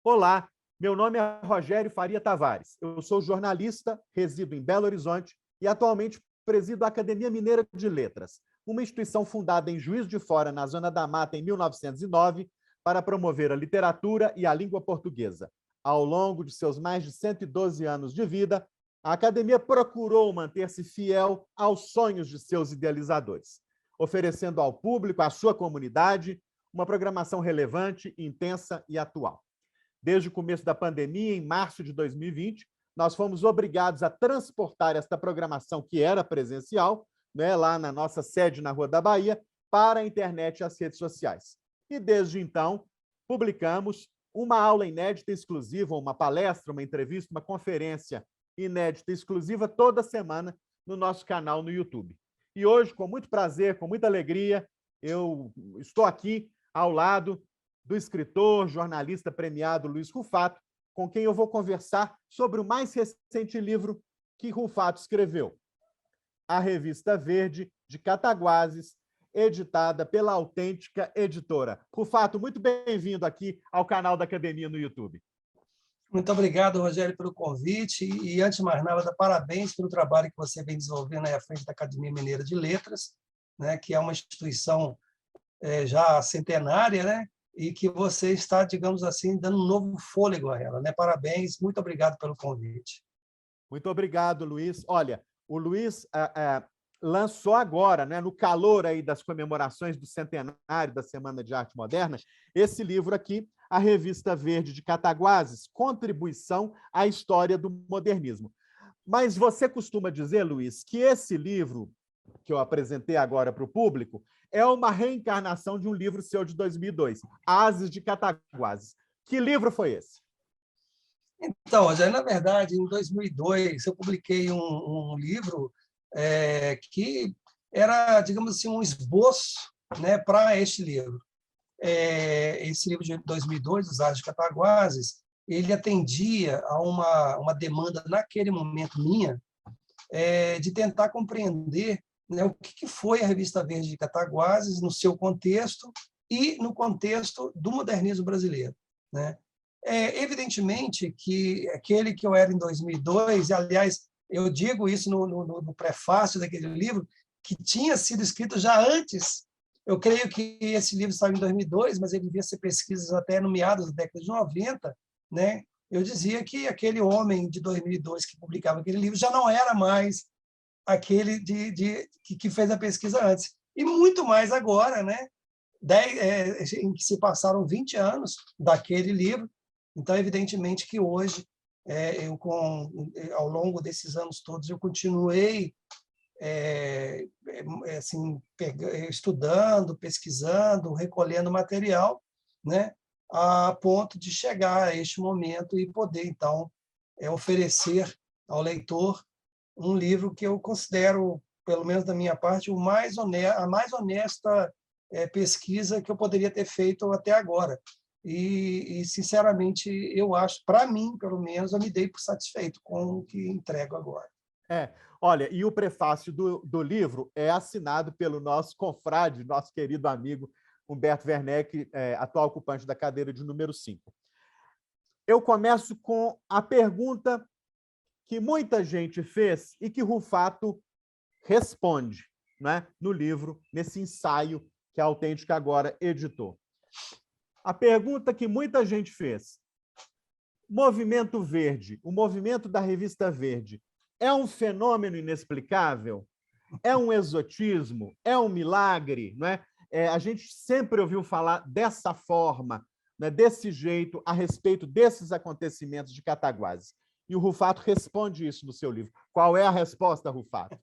Olá, meu nome é Rogério Faria Tavares. Eu sou jornalista, resido em Belo Horizonte e atualmente presido a Academia Mineira de Letras, uma instituição fundada em Juiz de Fora, na Zona da Mata, em 1909, para promover a literatura e a língua portuguesa. Ao longo de seus mais de 112 anos de vida, a Academia procurou manter-se fiel aos sonhos de seus idealizadores, oferecendo ao público, à sua comunidade, uma programação relevante, intensa e atual. Desde o começo da pandemia, em março de 2020, nós fomos obrigados a transportar esta programação, que era presencial, né, lá na nossa sede na Rua da Bahia, para a internet e as redes sociais. E desde então, publicamos uma aula inédita exclusiva, uma palestra, uma entrevista, uma conferência inédita exclusiva toda semana no nosso canal no YouTube. E hoje, com muito prazer, com muita alegria, eu estou aqui ao lado do escritor, jornalista premiado Luiz Rufato, com quem eu vou conversar sobre o mais recente livro que Rufato escreveu, A Revista Verde, de Cataguases, editada pela Autêntica Editora. Rufato, muito bem-vindo aqui ao canal da Academia no YouTube. Muito obrigado, Rogério, pelo convite. E, antes de mais nada, parabéns pelo trabalho que você vem desenvolvendo à frente da Academia Mineira de Letras, né, que é uma instituição já centenária, né, e que você está, digamos assim, dando um novo fôlego a ela, né? Parabéns, muito obrigado pelo convite. Muito obrigado, Luiz. Olha, o Luiz lançou agora, né, no calor aí das comemorações do centenário da Semana de Arte Moderna, esse livro aqui, A Revista Verde de Cataguases, Contribuição à História do Modernismo. Mas você costuma dizer, Luiz, que esse livro, que eu apresentei agora para o público, é uma reencarnação de um livro seu de 2002, Ases de Cataguases. Que livro foi esse? Então, Rogério, na verdade, em 2002, eu publiquei um livro que era, digamos assim, um esboço, né, para este livro. Esse livro de 2002, Os Ases de Cataguases, ele atendia a uma demanda, naquele momento minha, de tentar compreender, né, o que foi a Revista Verde de Cataguases no seu contexto e no contexto do modernismo brasileiro, né? Evidentemente que aquele que eu era em 2002, e, aliás, eu digo isso no prefácio daquele livro, que tinha sido escrito já antes. Eu creio que esse livro saiu em 2002, mas ele devia ser pesquisas até no meados da década de 90, né? Eu dizia que aquele homem de 2002 que publicava aquele livro já não era mais aquele que fez a pesquisa antes. E muito mais agora, né? Em que se passaram 20 anos daquele livro. Então, evidentemente que hoje, ao longo desses anos todos, eu continuei assim, estudando, pesquisando, recolhendo material, né, a ponto de chegar a este momento e poder, então, oferecer ao leitor um livro que eu considero, pelo menos da minha parte, a mais honesta pesquisa que eu poderia ter feito até agora. E sinceramente, eu acho, para mim, pelo menos, eu me dei por satisfeito com o que entrego agora. Olha, e o prefácio do livro é assinado pelo nosso confrade, nosso querido amigo Humberto Werneck, atual ocupante da cadeira de número 5. Eu começo com a pergunta que muita gente fez e que Rufato responde, né, no livro, nesse ensaio que a Autêntica agora editou. A pergunta que muita gente fez: Movimento Verde, o movimento da Revista Verde, é um fenômeno inexplicável? É um exotismo? É um milagre? Não é? A gente sempre ouviu falar dessa forma, né, desse jeito, a respeito desses acontecimentos de Cataguases. E o Rufato responde isso no seu livro. Qual é a resposta, Rufato?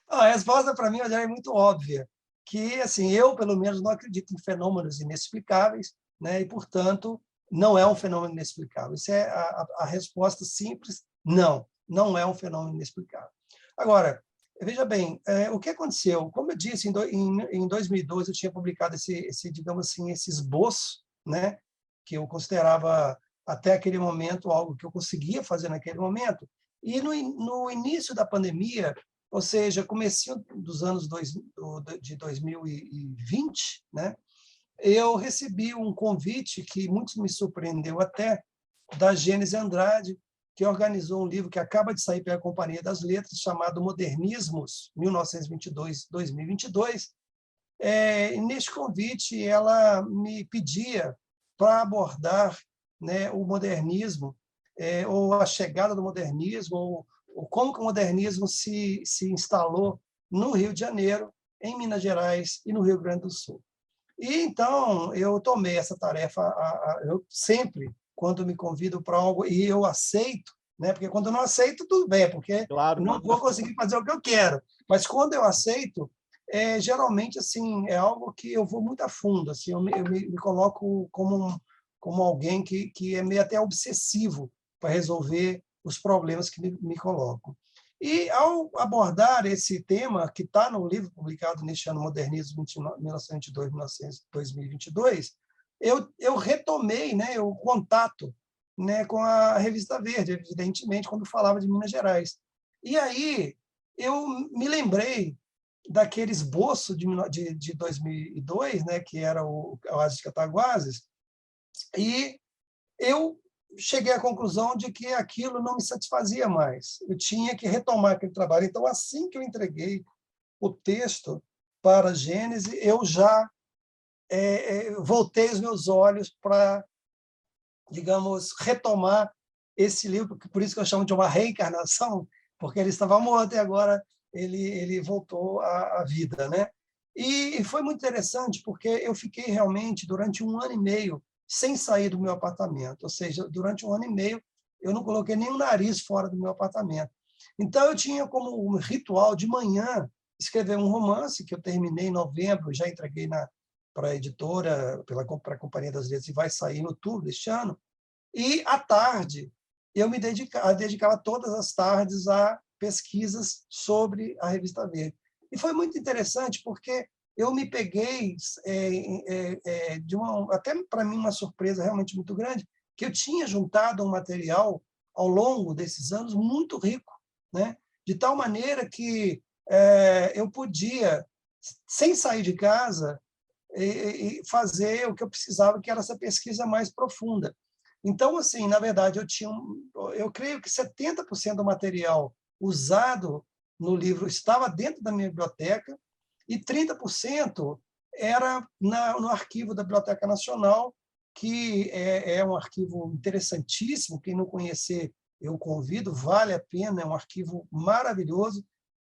A resposta, para mim, é muito óbvia, que assim, eu, pelo menos, não acredito em fenômenos inexplicáveis, né? E, portanto, não é um fenômeno inexplicável. Isso é a resposta simples: não é um fenômeno inexplicável. Agora, veja bem, o que aconteceu? Como eu disse, em 2002 eu tinha publicado digamos assim, esse esboço, né, que eu considerava até aquele momento algo que eu conseguia fazer naquele momento. E no início da pandemia, ou seja, comecinho dos anos de 2020, né, eu recebi um convite que muito me surpreendeu até, da Gênese Andrade, que organizou um livro que acaba de sair pela Companhia das Letras, chamado Modernismos, 1922-2022. E neste convite, ela me pedia para abordar, né, o modernismo, ou a chegada do modernismo, ou como que o modernismo se instalou no Rio de Janeiro, em Minas Gerais e no Rio Grande do Sul. E então eu tomei essa tarefa, eu sempre, quando me convido para algo e eu aceito, né? Porque quando eu não aceito, tudo bem, porque Claro. eu não vou conseguir fazer o que eu quero. Mas quando eu aceito, geralmente assim é algo que eu vou muito a fundo, assim, eu me coloco como alguém que é meio até obsessivo para resolver os problemas que me colocam. E, ao abordar esse tema, que está no livro publicado neste ano, Modernismo 1922-2022, eu retomei, né, o contato, né, com a Revista Verde, evidentemente, quando falava de Minas Gerais. E aí eu me lembrei daquele esboço de 2002, né, que era o Oásis de Cataguases, e eu cheguei à conclusão de que aquilo não me satisfazia mais. Eu tinha que retomar aquele trabalho. Então, assim que eu entreguei o texto para a Gênese, eu já voltei os meus olhos para, digamos, retomar esse livro, por isso que eu chamo de uma reencarnação, porque ele estava morto e agora ele voltou à vida, né? E foi muito interessante, porque eu fiquei realmente, durante 1 ano e meio, sem sair do meu apartamento. Ou seja, durante 1 ano e meio, eu não coloquei nem o nariz fora do meu apartamento. Então, eu tinha como um ritual de manhã escrever um romance, que eu terminei em novembro, já entreguei para a editora, para a Companhia das Letras, e vai sair em outubro deste ano. E, à tarde, eu me dedicava todas as tardes a pesquisas sobre a Revista Verde. E foi muito interessante, porque eu me peguei, até para mim, uma surpresa realmente muito grande, que eu tinha juntado um material, ao longo desses anos, muito rico, né? De tal maneira que eu podia, sem sair de casa, fazer o que eu precisava, que era essa pesquisa mais profunda. Então, assim, na verdade, eu creio que 70% do material usado no livro estava dentro da minha biblioteca e 30% era no arquivo da Biblioteca Nacional, que é um arquivo interessantíssimo. Quem não conhecer, eu convido, vale a pena, é um arquivo maravilhoso,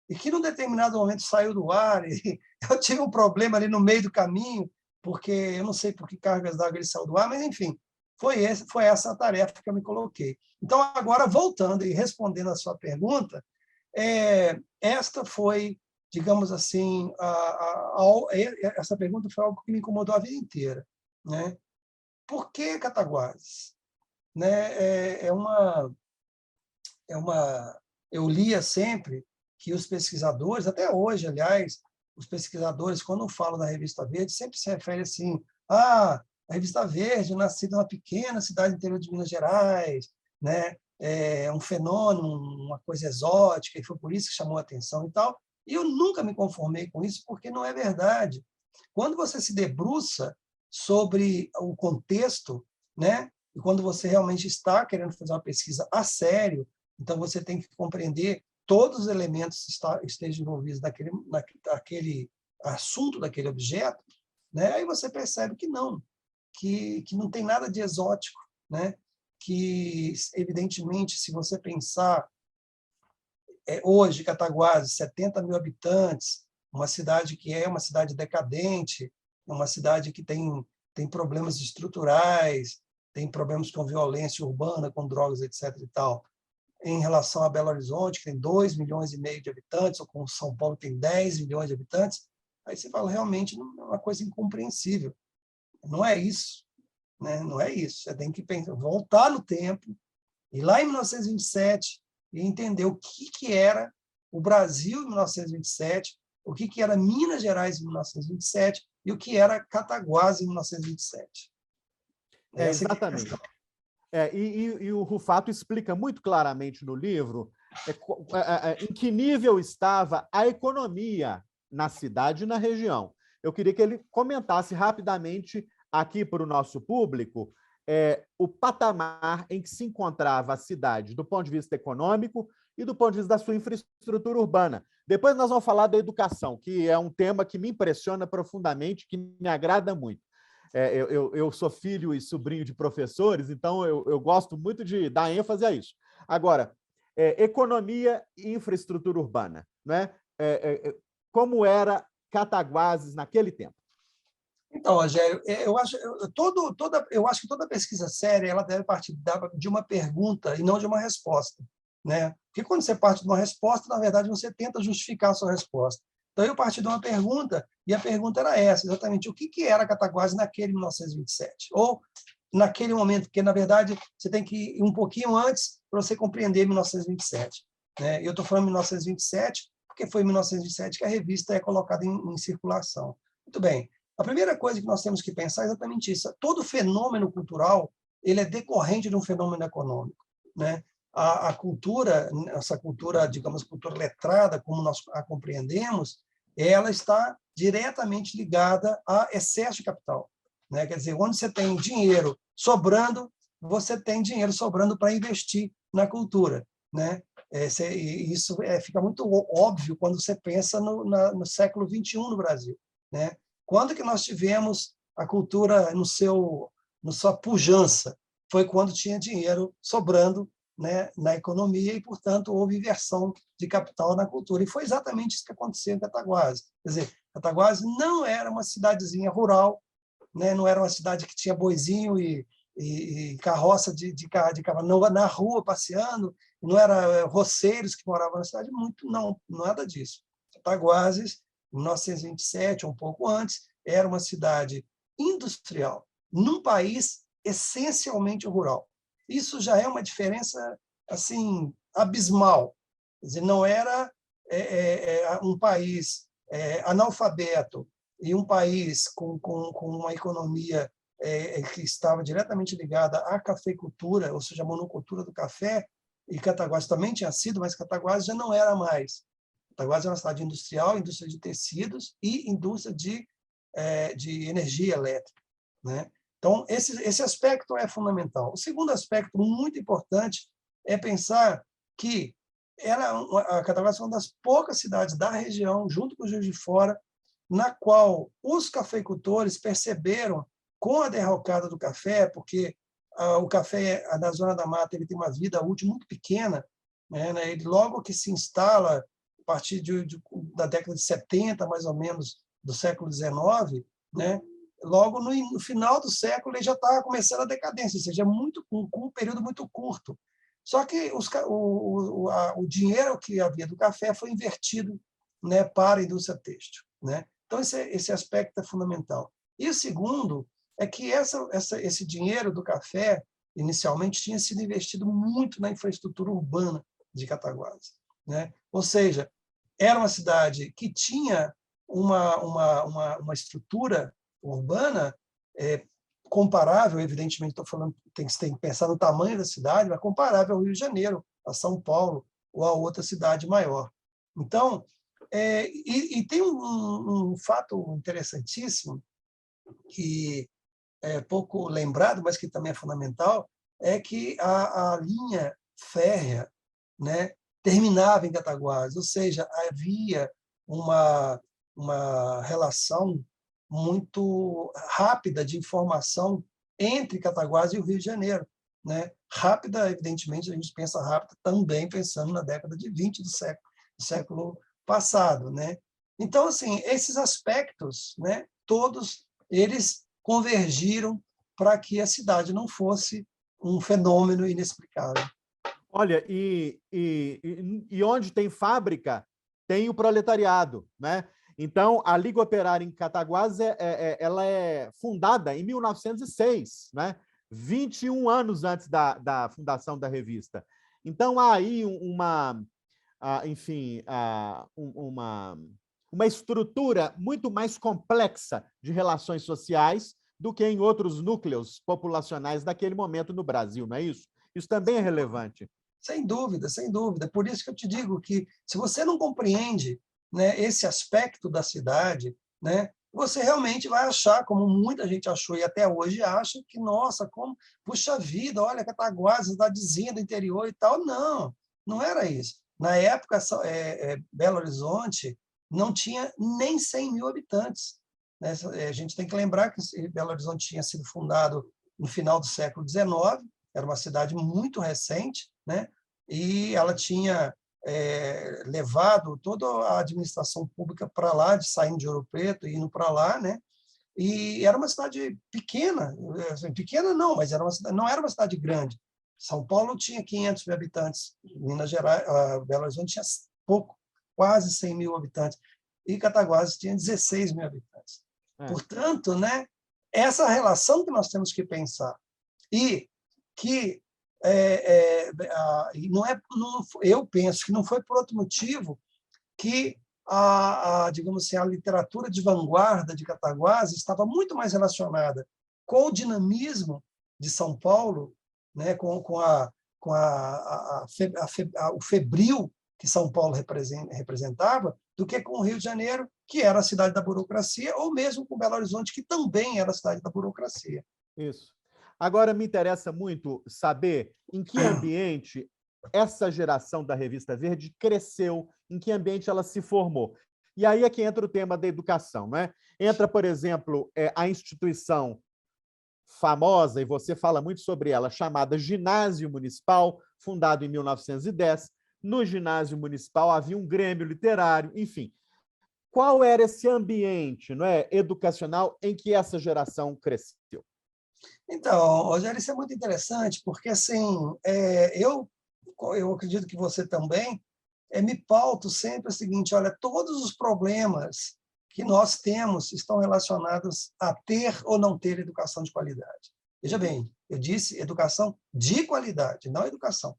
e que, num determinado momento, saiu do ar, e eu tive um problema ali no meio do caminho, porque eu não sei por que cargas d'água ele saiu do ar, mas, enfim, foi essa a tarefa que eu me coloquei. Então, agora, voltando e respondendo a sua pergunta, esta foi, digamos assim, essa pergunta foi algo que me incomodou a vida inteira, né? Por que Cataguases? Né? Eu lia sempre que os pesquisadores, até hoje, aliás, os pesquisadores, quando falam da Revista Verde, sempre se referem assim: a Revista Verde, nascida numa pequena cidade interior de Minas Gerais, né? É um fenômeno, uma coisa exótica, e foi por isso que chamou a atenção e tal. E eu nunca me conformei com isso, porque não é verdade. Quando você se debruça sobre o contexto, né? E quando você realmente está querendo fazer uma pesquisa a sério, então você tem que compreender todos os elementos que estejam envolvidos naquele assunto, daquele objeto, né? Aí você percebe que não tem nada de exótico, né? Que, evidentemente, se você pensar, hoje, Cataguases, 70 mil habitantes, uma cidade que é uma cidade decadente, uma cidade que tem problemas estruturais, tem problemas com violência urbana, com drogas, etc. e tal, em relação a Belo Horizonte, que tem 2,5 milhões de habitantes, ou com São Paulo, que tem 10 milhões de habitantes, aí você fala, realmente, é uma coisa incompreensível. Não é isso, né? Não é isso. Você tem que pensar, voltar no tempo, ir lá em 1927 e entender o que era o Brasil em 1927, o que era Minas Gerais em 1927 e o que era Cataguases em 1927. Exatamente. E o Rufato explica muito claramente no livro em que nível estava a economia na cidade e na região. eu queria que ele comentasse rapidamente aqui para o nosso público o patamar em que se encontrava a cidade do ponto de vista econômico e do ponto de vista da sua infraestrutura urbana. Depois nós vamos falar da educação, que é um tema que me impressiona profundamente, que me agrada muito. Eu sou filho e sobrinho de professores, então eu gosto muito de dar ênfase a isso. Agora, economia e infraestrutura urbana, né? Como era Cataguases naquele tempo? Então, Rogério, eu acho que toda pesquisa séria ela deve partir de uma pergunta e não de uma resposta, né? Porque quando você parte de uma resposta, na verdade, você tenta justificar a sua resposta. Então, eu parti de uma pergunta, e a pergunta era essa, exatamente, o que era Cataguases naquele 1927? Ou naquele momento, porque, na verdade, você tem que ir um pouquinho antes para você compreender 1927. Né? Eu estou falando 1927 porque foi em 1927 que a revista é colocada em circulação. Muito bem. A primeira coisa que nós temos que pensar é exatamente isso. Todo fenômeno cultural ele é decorrente de um fenômeno econômico. Né? A cultura, essa cultura, digamos, cultura letrada, como nós a compreendemos, ela está diretamente ligada a excesso de capital. Né? Quer dizer, onde você tem dinheiro sobrando, você tem dinheiro sobrando para investir na cultura. Né? Isso fica muito óbvio quando você pensa no século XXI no Brasil. Né? Quando que nós tivemos a cultura no sua pujança? Foi quando tinha dinheiro sobrando, né, na economia e, portanto, houve inversão de capital na cultura. E foi exatamente isso que aconteceu em Cataguases. Quer dizer, Cataguases não era uma cidadezinha rural, né, não era uma cidade que tinha boizinho e carroça de cavalo na rua passeando, não era roceiros que moravam na cidade, muito não, nada disso. Cataguases, em 1927, um pouco antes, era uma cidade industrial, num país essencialmente rural. Isso já é uma diferença assim abismal. Quer dizer, não era um país analfabeto e um país com uma economia que estava diretamente ligada à cafeicultura, ou seja, a monocultura do café, e Cataguases também tinha sido, mas Cataguases já não era mais. Cataguases é uma cidade industrial, indústria de tecidos e indústria de energia elétrica. Né? Então, esse aspecto é fundamental. O segundo aspecto muito importante é pensar que a Cataguases é uma das poucas cidades da região, junto com o Juiz de Fora, na qual os cafeicultores perceberam, com a derrocada do café, porque o café na Zona da Mata ele tem uma vida útil muito pequena, né? Ele, logo que se instala, a partir da década de 70, mais ou menos, do século XIX, né? Logo no final do século ele já está começando a decadência, ou seja, com um período muito curto. Só que o dinheiro que havia do café foi invertido, né, para a indústria têxtil. Né? Então, esse aspecto é fundamental. E o segundo é que esse dinheiro do café, inicialmente, tinha sido investido muito na infraestrutura urbana de Cataguases. Né? Ou seja, era uma cidade que tinha uma estrutura urbana comparável, evidentemente, estou falando, tem que pensar no tamanho da cidade, mas comparável ao Rio de Janeiro, a São Paulo ou a outra cidade maior. Então, tem um fato interessantíssimo que é pouco lembrado, mas que também é fundamental, é que a linha férrea, né, terminava em Cataguases, ou seja, havia uma relação muito rápida de informação entre Cataguases e o Rio de Janeiro. Né? Rápida, evidentemente, a gente pensa rápida também pensando na década de 20 do século passado. Né? Então, assim, esses aspectos, né, todos eles convergiram para que a cidade não fosse um fenômeno inexplicável. Olha, e onde tem fábrica, tem o proletariado, né? Então, a Liga Operária em Cataguases ela é fundada em 1906, né? 21 anos antes da fundação da revista. Então, há aí uma estrutura muito mais complexa de relações sociais do que em outros núcleos populacionais daquele momento no Brasil, não é isso? Isso também é relevante. Sem dúvida, sem dúvida. Por isso que eu te digo que, se você não compreende, né, esse aspecto da cidade, né, você realmente vai achar, como muita gente achou e até hoje acha, que, nossa, como, puxa vida, olha, Cataguases, cidadezinha do interior e tal. Não, não era isso. Na época, Belo Horizonte não tinha nem 100 mil habitantes, né? A gente tem que lembrar que Belo Horizonte tinha sido fundado no final do século XIX, era uma cidade muito recente, né? E ela tinha levado toda a administração pública para lá, saindo de Ouro Preto e indo para lá, né? E era uma cidade pequena, assim, pequena não, mas não era uma cidade grande. São Paulo tinha 500 mil habitantes, Minas Gerais, Belo Horizonte tinha pouco, quase 100 mil habitantes, e Cataguases tinha 16 mil habitantes. Portanto, né, essa relação que nós temos que pensar, e que eu penso que não foi por outro motivo que digamos assim, a literatura de vanguarda de Cataguases estava muito mais relacionada com o dinamismo de São Paulo, né, com o febril que São Paulo representava, do que com o Rio de Janeiro, que era a cidade da burocracia, ou mesmo com Belo Horizonte, que também era a cidade da burocracia. Isso. Agora, me interessa muito saber em que ambiente essa geração da Revista Verde cresceu, em que ambiente ela se formou. E aí é que entra o tema da educação, né? Entra, por exemplo, a instituição famosa, e você fala muito sobre ela, chamada Ginásio Municipal, fundado em 1910. No Ginásio Municipal havia um grêmio literário, enfim. Qual era esse ambiente, não é, educacional em que essa geração cresceu? Então, Rogério, isso é muito interessante, porque assim, eu acredito que você também, me pauto sempre o seguinte: olha, todos os problemas que nós temos estão relacionados a ter ou não ter educação de qualidade. Veja bem, eu disse educação de qualidade, não educação.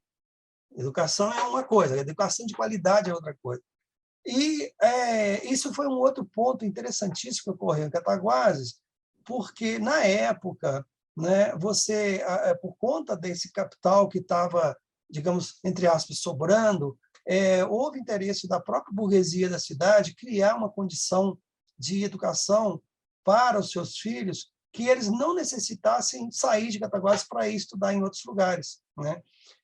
Educação é uma coisa, educação de qualidade é outra coisa. E isso foi um outro ponto interessantíssimo que ocorreu em Cataguases, porque, na época, né, por conta desse capital que estava, digamos, entre aspas, sobrando, houve interesse da própria burguesia da cidade criar uma condição de educação para os seus filhos que eles não necessitassem sair de Cataguases para ir estudar em outros lugares, né?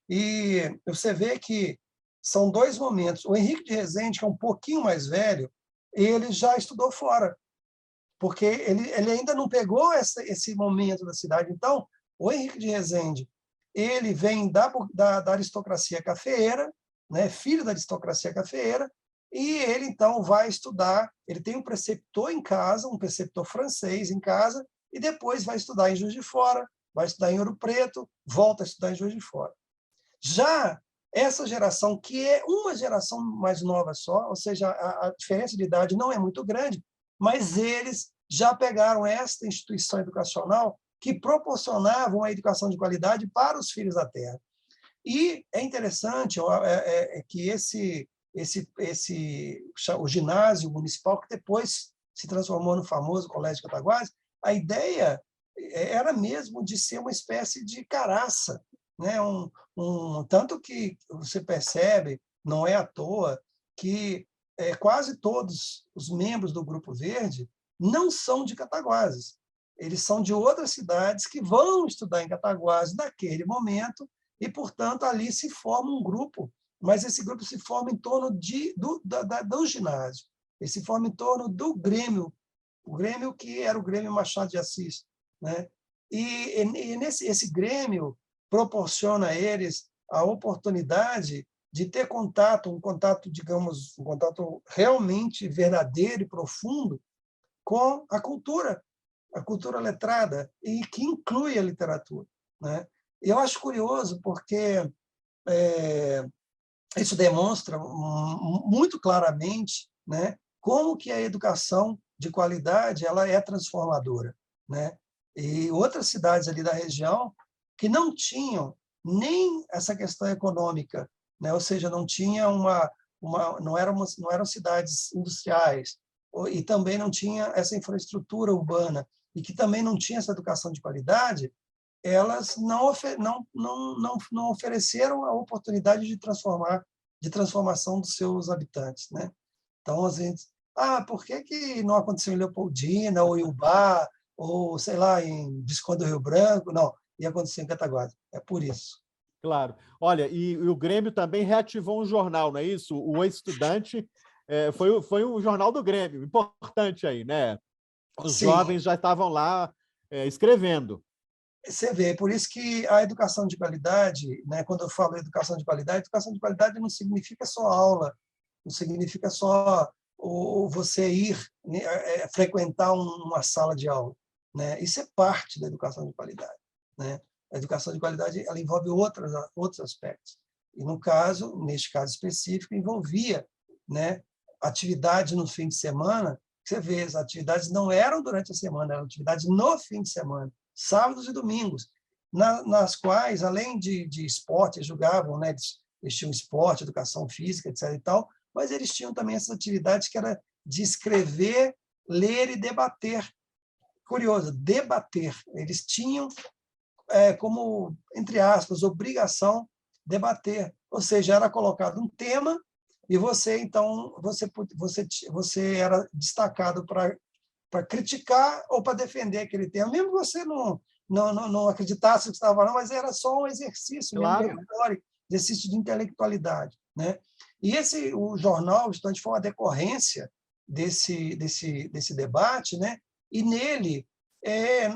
E você vê que são dois momentos. O Henrique de Rezende, que é um pouquinho mais velho, ele já estudou fora, porque ele ainda não pegou esse momento da cidade. Então, o Henrique de Rezende, ele vem da aristocracia cafeeira, né, filho da aristocracia cafeeira, e ele, então, vai estudar. Ele tem um preceptor em casa, um preceptor francês em casa, e depois vai estudar em Juiz de Fora, vai estudar em Ouro Preto, volta a estudar em Juiz de Fora. Já essa geração, que é uma geração mais nova só, ou seja, a diferença de idade não é muito grande, mas eles já pegaram esta instituição educacional que proporcionava uma educação de qualidade para os filhos da terra. E é interessante que o ginásio municipal, que depois se transformou no famoso Colégio de Cataguases, a ideia era mesmo de ser uma espécie de caraça, né? Tanto que você percebe, não é à toa, que quase todos os membros do Grupo Verde não são de Cataguases. Eles são de outras cidades que vão estudar em Cataguases naquele momento e, portanto, ali se forma um grupo, mas esse grupo se forma em torno do ginásio, ele se forma em torno do Grêmio, o Grêmio que era o Grêmio Machado de Assis, né? E esse Grêmio proporciona a eles a oportunidade de ter contato, digamos, um contato realmente verdadeiro e profundo com a cultura letrada, e que inclui a literatura, né? Eu acho curioso porque isso demonstra muito claramente, né, como que a educação de qualidade ela é transformadora, né? E outras cidades ali da região que não tinham nem essa questão econômica, né? Ou seja, não tinha não eram cidades industriais, e também não tinha essa infraestrutura urbana, e que também não tinha essa educação de qualidade, elas não ofereceram a oportunidade de transformação dos seus habitantes, né? Então, Por que não aconteceu em Leopoldina, ou em Ubá, ou, sei lá, em Visconde do Rio Branco? Não, ia acontecer em Cataguases. É por isso. Claro. Olha, e o Grêmio também reativou um jornal, não é isso? O Estudante foi um jornal do Grêmio, importante aí, né? Os Sim, jovens já estavam lá escrevendo. você vê, por isso que a educação de qualidade, né, quando eu falo educação de qualidade não significa só aula, não significa só você ir, né, frequentar uma sala de aula, né? Isso é parte da educação de qualidade, né? A educação de qualidade ela envolve outros aspectos. E no caso, neste caso específico, envolvia, né, atividade no fim de semana. Você vê, as atividades não eram durante a semana, eram atividades no fim de semana, sábados e domingos, nas quais, além de esporte, eles jogavam, né, eles tinham esporte, educação física, etc. e tal, mas eles tinham também essas atividades que era de escrever, ler e debater. Curioso, debater. Eles tinham como, entre aspas, obrigação debater. Ou seja, era colocado um tema e você, então, você era destacado para criticar ou para defender aquele tema, mesmo que você não acreditasse que estava, não, mas era só um exercício mesmo de Claro, retórica, exercício de intelectualidade, né? E o jornal, o Estudante, foi uma decorrência desse debate, né? E nele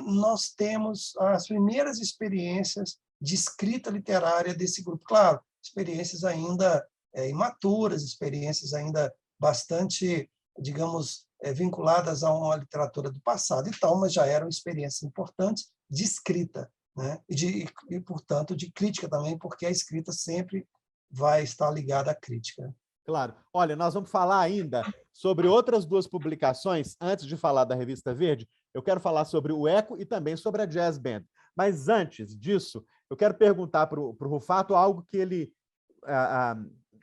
nós temos as primeiras experiências de escrita literária desse grupo. Claro, experiências ainda imaturas, experiências ainda bastante, digamos, vinculadas a uma literatura do passado e tal, mas já eram experiências importantes de escrita, né? E, portanto, de crítica também, porque a escrita sempre vai estar ligada à crítica. claro. Olha, nós vamos falar ainda sobre outras duas publicações. Antes de falar da Revista Verde, eu quero falar sobre o Eco e também sobre a Jazz Band. Mas antes disso, eu quero perguntar para o Rufato algo que ele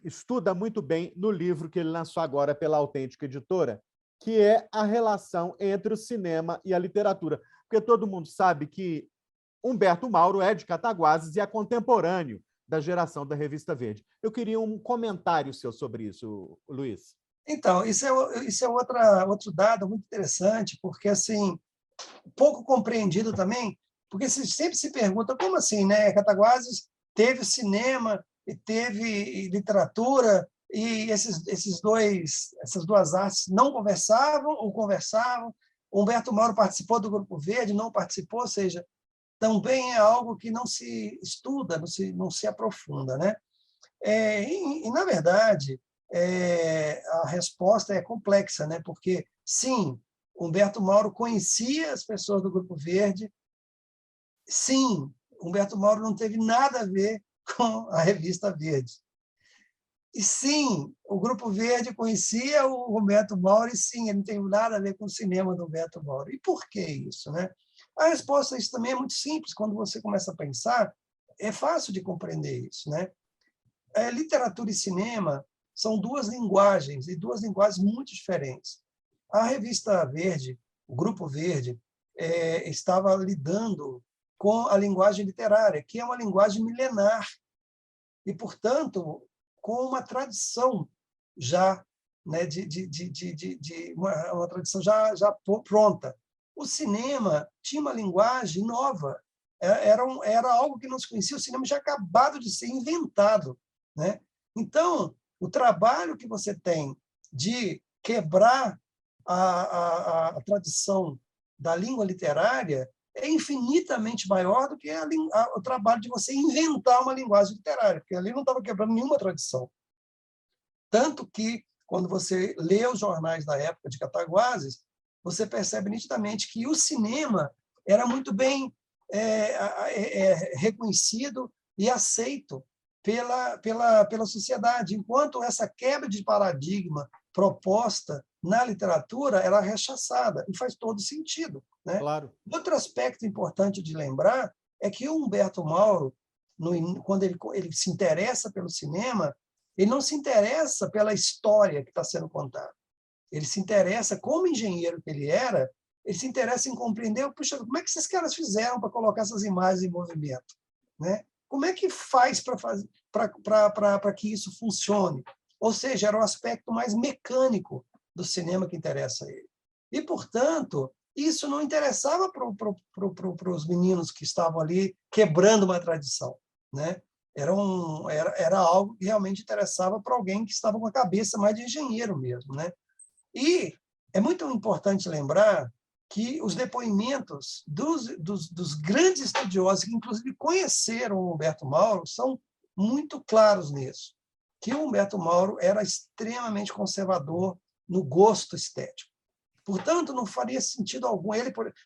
estuda muito bem no livro que ele lançou agora pela Autêntica Editora, que é a relação entre o cinema e a literatura. Porque todo mundo sabe que Humberto Mauro é de Cataguases e é contemporâneo da geração da Revista Verde. Eu queria um comentário seu sobre isso, Luiz. Então, isso é outro dado muito interessante, porque assim, pouco compreendido também, porque se sempre se pergunta como assim, né? Cataguases teve cinema e teve literatura e essas duas artes não conversavam ou conversavam. Humberto Mauro participou do Grupo Verde, não participou, ou seja, também é algo que não se estuda, não se aprofunda, né? Na verdade, a resposta é complexa, né? Porque, sim, Humberto Mauro conhecia as pessoas do Grupo Verde, sim, Humberto Mauro não teve nada a ver com a Revista Verde. E, sim, o Grupo Verde conhecia o Humberto Mauro, e, sim, ele não tem nada a ver com o cinema do Humberto Mauro. E por que isso, né? A resposta a isso também é muito simples. Quando você começa a pensar, é fácil de compreender isso, né? Literatura e cinema são duas linguagens, e duas linguagens muito diferentes. A Revista Verde, o Grupo Verde, estava lidando com a linguagem literária, que é uma linguagem milenar, e, portanto, com uma tradição já, né, de uma tradição já pronta. O cinema tinha uma linguagem nova, era algo que não se conhecia, o cinema já acabado de ser inventado, né? Então, o trabalho que você tem de quebrar a tradição da língua literária é infinitamente maior do que o trabalho de você inventar uma linguagem literária, porque ali não estava quebrando nenhuma tradição. Tanto que, quando você lê os jornais da época de Cataguases, você percebe nitidamente que o cinema era muito bem reconhecido e aceito pela sociedade, enquanto essa quebra de paradigma proposta na literatura era rechaçada, e faz todo sentido, né? Claro. Outro aspecto importante de lembrar é que o Humberto Mauro, quando ele se interessa pelo cinema, ele não se interessa pela história que está sendo contada. Ele se interessa, como engenheiro que ele era, ele se interessa em compreender, puxa, como é que esses caras fizeram para colocar essas imagens em movimento, né? Como é que faz para que isso funcione? Ou seja, era um aspecto mais mecânico do cinema que interessa a ele. E, portanto, isso não interessava para os meninos que estavam ali quebrando uma tradição, né? Era algo que realmente interessava para alguém que estava com a cabeça mais de engenheiro mesmo, né? E é muito importante lembrar que os depoimentos dos grandes estudiosos, que inclusive conheceram o Humberto Mauro, são muito claros nisso, que o Humberto Mauro era extremamente conservador no gosto estético. Portanto, não faria sentido algum.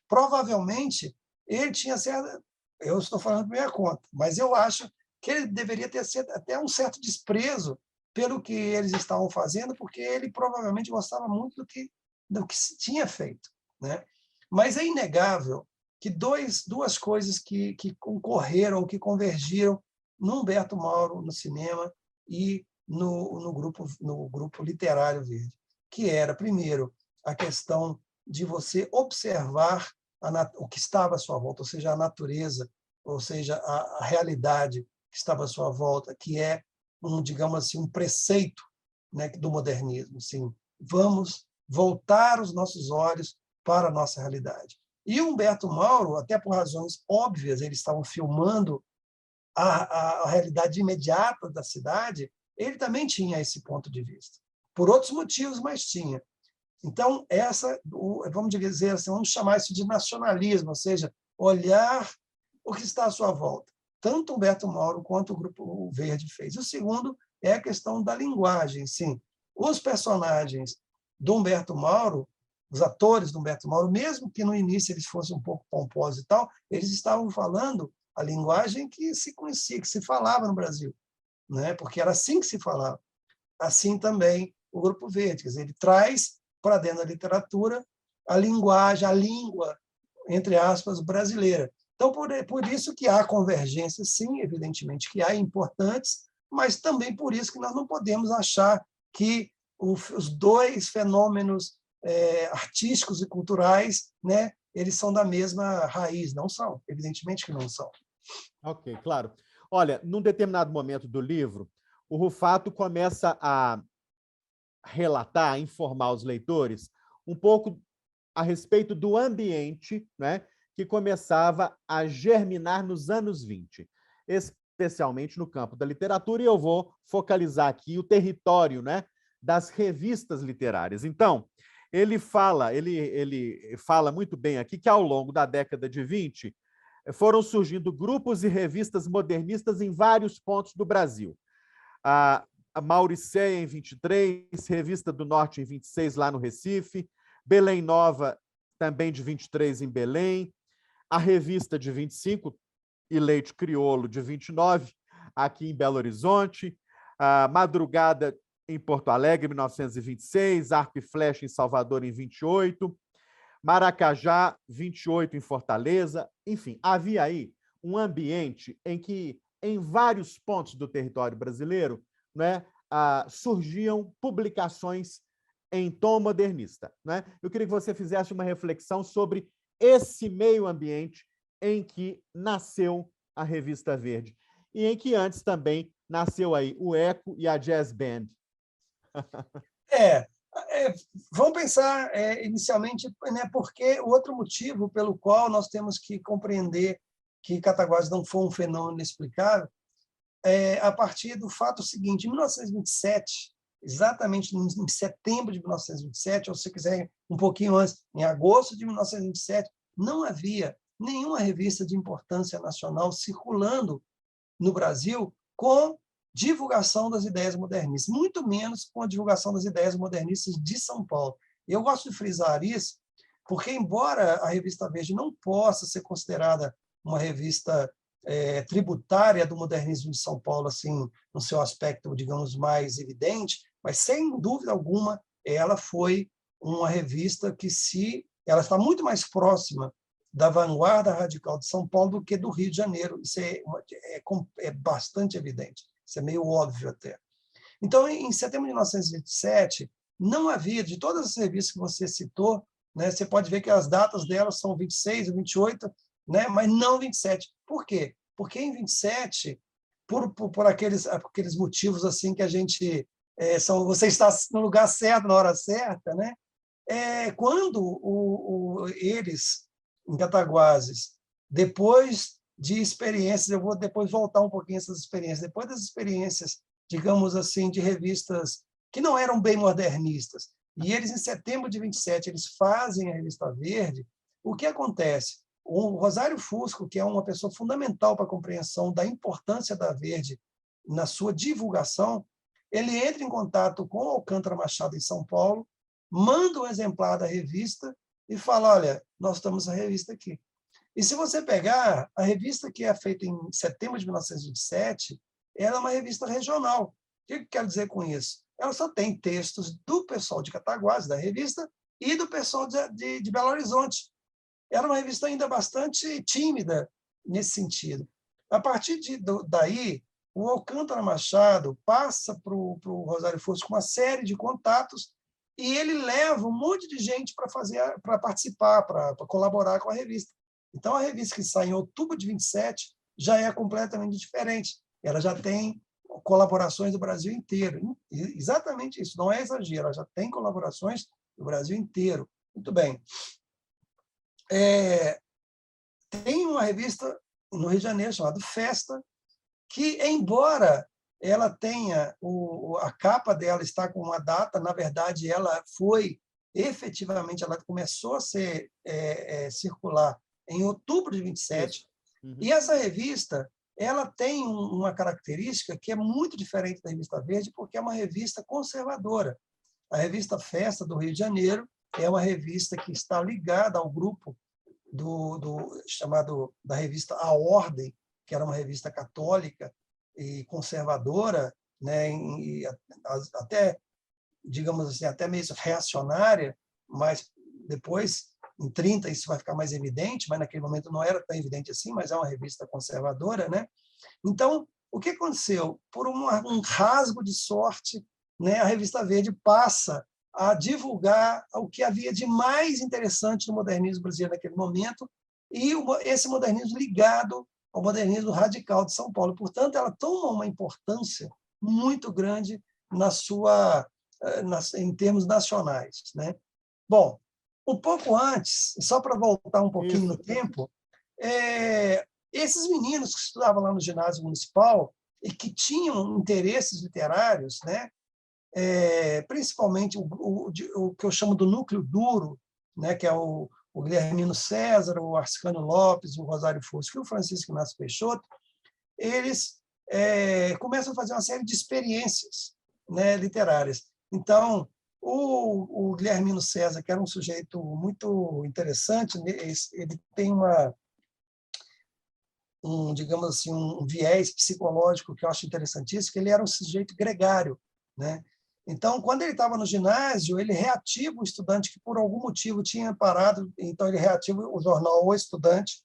Provavelmente, ele tinha certa... Eu estou falando por minha conta, mas eu acho que ele deveria ter até um certo desprezo pelo que eles estavam fazendo, porque ele provavelmente gostava muito do que se tinha feito, né? Mas é inegável que duas coisas que concorreram, que convergiram no Humberto Mauro, no cinema, e no grupo literário Verde, que era, primeiro, a questão de você observar o que estava à sua volta, ou seja, a natureza, ou seja, a realidade que estava à sua volta, que é digamos assim, um preceito, né, do modernismo. Assim, vamos voltar os nossos olhos para a nossa realidade. E o Humberto Mauro, até por razões óbvias, eles estavam filmando a realidade imediata da cidade, ele também tinha esse ponto de vista. Por outros motivos, mas tinha. Então, vamos dizer assim, vamos chamar isso de nacionalismo, ou seja, olhar o que está à sua volta. Tanto Humberto Mauro quanto o Grupo Verde fez. O segundo é a questão da linguagem. Sim, os personagens do Humberto Mauro, os atores do Humberto Mauro, mesmo que no início eles fossem um pouco pomposos e tal, eles estavam falando a linguagem que se conhecia, que se falava no Brasil, né? Porque era assim que se falava. Assim também o Grupo Verde, quer dizer, ele traz para dentro da literatura a linguagem, a língua, entre aspas, brasileira. Então, por isso que há convergência, sim, evidentemente que há importantes, mas também por isso que nós não podemos achar que os dois fenômenos artísticos e culturais, né, eles são da mesma raiz. Não são, evidentemente que não são. Ok, claro. Olha, num determinado momento do livro, o Rufato começa a relatar, a informar os leitores um pouco a respeito do ambiente, né, que começava a germinar nos anos 20, especialmente no campo da literatura, e eu vou focalizar aqui o território, né, das revistas literárias. Então, ele fala muito bem aqui que, ao longo da década de 20, foram surgindo grupos e revistas modernistas em vários pontos do Brasil. A Mauricéia, em 23, Revista do Norte, em 26, lá no Recife, Belém Nova, também de 23, em Belém, a Revista de 25, e Leite Crioulo, de 29, aqui em Belo Horizonte, a Madrugada, em Porto Alegre, em 1926, Arco e Flecha, em Salvador, em 28, Maracajá, 28, em Fortaleza. Enfim, havia aí um ambiente em que, em vários pontos do território brasileiro, né, surgiam publicações em tom modernista, né? Eu queria que você fizesse uma reflexão sobre esse meio ambiente em que nasceu a Revista Verde e em que antes também nasceu aí o Eco e a Jazz Band. Vamos pensar inicialmente, né, porque o outro motivo pelo qual nós temos que compreender que Cataguases não foi um fenômeno inexplicável a partir do fato seguinte: em 1927, exatamente em setembro de 1927, ou se quiser um pouquinho antes, em agosto de 1927, não havia nenhuma revista de importância nacional circulando no Brasil com divulgação das ideias modernistas, muito menos com a divulgação das ideias modernistas de São Paulo. Eu gosto de frisar isso, porque, embora a Revista Verde não possa ser considerada uma revista tributária do modernismo de São Paulo, assim, no seu aspecto, digamos, mais evidente, mas, sem dúvida alguma, ela foi uma revista que ela está muito mais próxima da vanguarda radical de São Paulo do que do Rio de Janeiro. Isso é bastante evidente, isso é meio óbvio até. Então, em setembro de 1927, não havia, de todas as revistas que você citou, né, você pode ver que as datas delas são 26 e 28, né, mas não 27. Por quê? Porque em 27, por aqueles motivos assim que a gente você está no lugar certo, na hora certa, né? Quando eles, em Cataguases, depois de experiências, eu vou depois voltar um pouquinho essas experiências, depois das experiências, digamos assim, de revistas que não eram bem modernistas, e eles, em setembro de 27, eles fazem a Revista Verde, o que acontece? O Rosário Fusco, que é uma pessoa fundamental para a compreensão da importância da Verde na sua divulgação, ele entra em contato com o Alcântara Machado em São Paulo, manda um exemplar da revista e fala, olha, nós temos a revista aqui. E se você pegar a revista que é feita em setembro de 1927, ela é uma revista regional. O que eu quero dizer com isso? Ela só tem textos do pessoal de Cataguases, da revista, e do pessoal de Belo Horizonte. Era uma revista ainda bastante tímida nesse sentido. A partir daí, o Alcântara Machado passa para o Rosário Fusco uma série de contatos e ele leva um monte de gente para participar, para colaborar com a revista. Então, a revista que sai em outubro de 27 já é completamente diferente. Ela já tem colaborações do Brasil inteiro. Exatamente isso, não é exagero, ela já tem colaborações do Brasil inteiro. Muito bem. Tem uma revista no Rio de Janeiro chamada Festa, que, embora ela tenha a capa dela está com uma data, na verdade, ela foi efetivamente, ela começou a ser circular em outubro de 27, e essa revista ela tem uma característica que é muito diferente da Revista Verde, porque é uma revista conservadora. A revista Festa, do Rio de Janeiro, é uma revista que está ligada ao grupo chamado da revista A Ordem, que era uma revista católica e conservadora, né, e até, digamos assim, até meio reacionária, mas depois, em 30, isso vai ficar mais evidente, mas naquele momento não era tão evidente assim, mas é uma revista conservadora, né? Então, o que aconteceu? Por um rasgo de sorte, né, a Revista Verde passa a divulgar o que havia de mais interessante no modernismo brasileiro naquele momento, e esse modernismo ligado ao modernismo radical de São Paulo. Portanto, ela toma uma importância muito grande em termos nacionais, né? Bom, um pouco antes, só para voltar um pouquinho no tempo, esses meninos que estudavam lá no ginásio municipal e que tinham interesses literários, né? Principalmente o que eu chamo do núcleo duro, né? Que é o Guilhermino César, o Arscânio Lopes, o Rosário Fusco e o Francisco Inácio Peixoto, eles começam a fazer uma série de experiências, né, literárias. Então, o Guilhermino César, que era um sujeito muito interessante, ele tem digamos assim, um viés psicológico que eu acho interessantíssimo, que ele era um sujeito gregário, né? Então, quando ele estava no ginásio, ele reativa o estudante que, por algum motivo, tinha parado, então ele reativa o jornal O Estudante.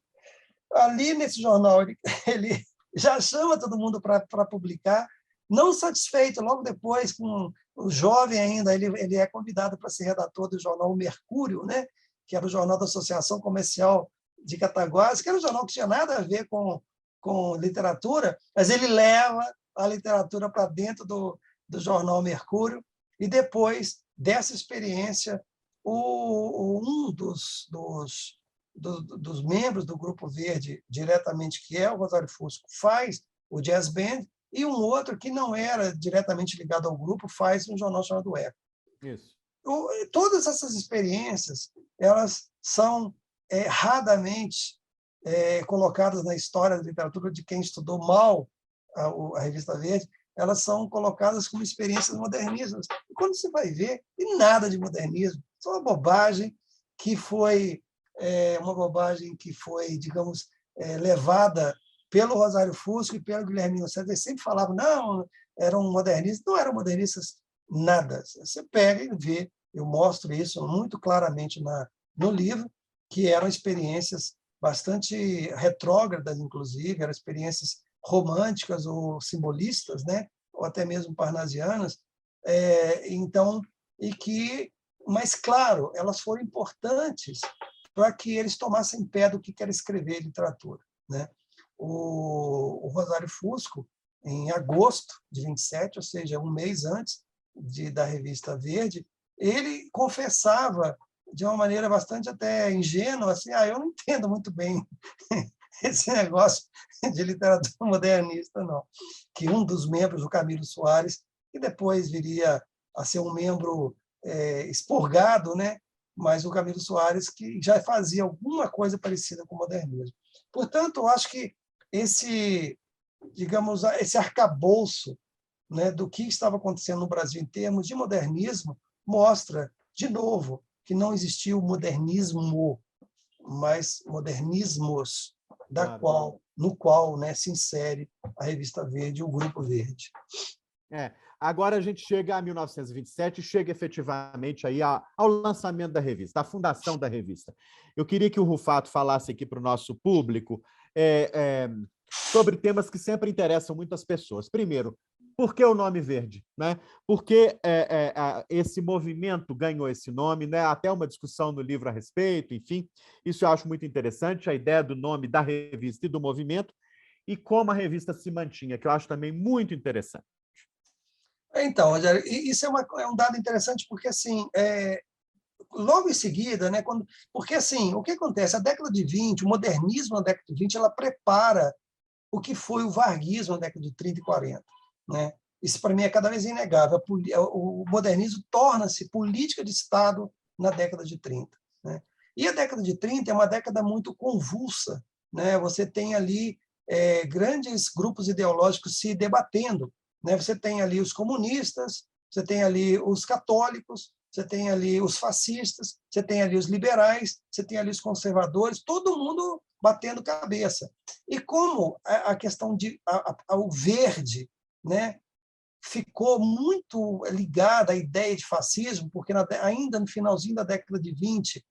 Ali, nesse jornal, ele já chama todo mundo para publicar, não satisfeito, logo depois, com o jovem ainda, ele é convidado para ser redator do jornal O Mercúrio, né? Que era o jornal da Associação Comercial de Cataguases, que era um jornal que tinha nada a ver com literatura, mas ele leva a literatura para dentro do jornal Mercúrio, e depois dessa experiência, um dos membros do Grupo Verde, diretamente, que é o Rosário Fusco, faz o Jazz Band, e um outro que não era diretamente ligado ao grupo faz um jornal chamado Eco. Isso. Todas essas experiências, elas são erradamente colocadas na história da literatura de quem estudou mal a Revista Verde, elas são colocadas como experiências modernistas. E quando você vai ver, tem nada de modernismo. Isso é uma bobagem que foi digamos, levada pelo Rosário Fusco e pelo Guilhermino César. Eles sempre falavam, não, eram modernistas. Não eram modernistas nada. Você pega e vê, eu mostro isso muito claramente no livro, que eram experiências bastante retrógradas, inclusive, eram experiências românticas ou simbolistas, né? Ou até mesmo parnasianas. Então, mas, claro, elas foram importantes para que eles tomassem pé do que era escrever literatura, né? O Rosário Fusco, em agosto de 27, ou seja, um mês antes, da Revista Verde, ele confessava de uma maneira bastante até ingênua, assim, eu não entendo muito bem esse negócio de literatura modernista, não. Que um dos membros, o Camilo Soares, que depois viria a ser um membro expurgado, né? Mas o Camilo Soares que já fazia alguma coisa parecida com o modernismo. Portanto, eu acho que esse arcabouço, né, do que estava acontecendo no Brasil em termos de modernismo mostra, de novo, que não existia o modernismo, mas modernismos no qual, né, se insere a Revista Verde e o Grupo Verde. Agora a gente chega a 1927, chega efetivamente aí ao lançamento da revista, à fundação da revista. Eu queria que o Rufato falasse aqui para o nosso público sobre temas que sempre interessam muitas pessoas. Primeiro, por que o nome Verde? Né? Por que esse movimento ganhou esse nome? Né? Até uma discussão no livro a respeito, enfim. Isso eu acho muito interessante, a ideia do nome da revista e do movimento, e como a revista se mantinha, que eu acho também muito interessante. Então, Rogério, isso é um dado interessante porque, assim, logo em seguida, né, porque, assim, o que acontece? A década de 20, o modernismo na década de 20, ela prepara o que foi o varguismo na década de 30 e 40. Né? Isso, para mim, é cada vez inegável. O modernismo torna-se política de Estado na década de 30. Né? E a década de 30 é uma década muito convulsa. Né? Você tem ali grandes grupos ideológicos se debatendo. Né? Você tem ali os comunistas, você tem ali os católicos, você tem ali os fascistas, você tem ali os liberais, você tem ali os conservadores, todo mundo batendo cabeça. E como a questão ao verde, né, ficou muito ligada à ideia de fascismo, porque ainda no finalzinho da década de 20,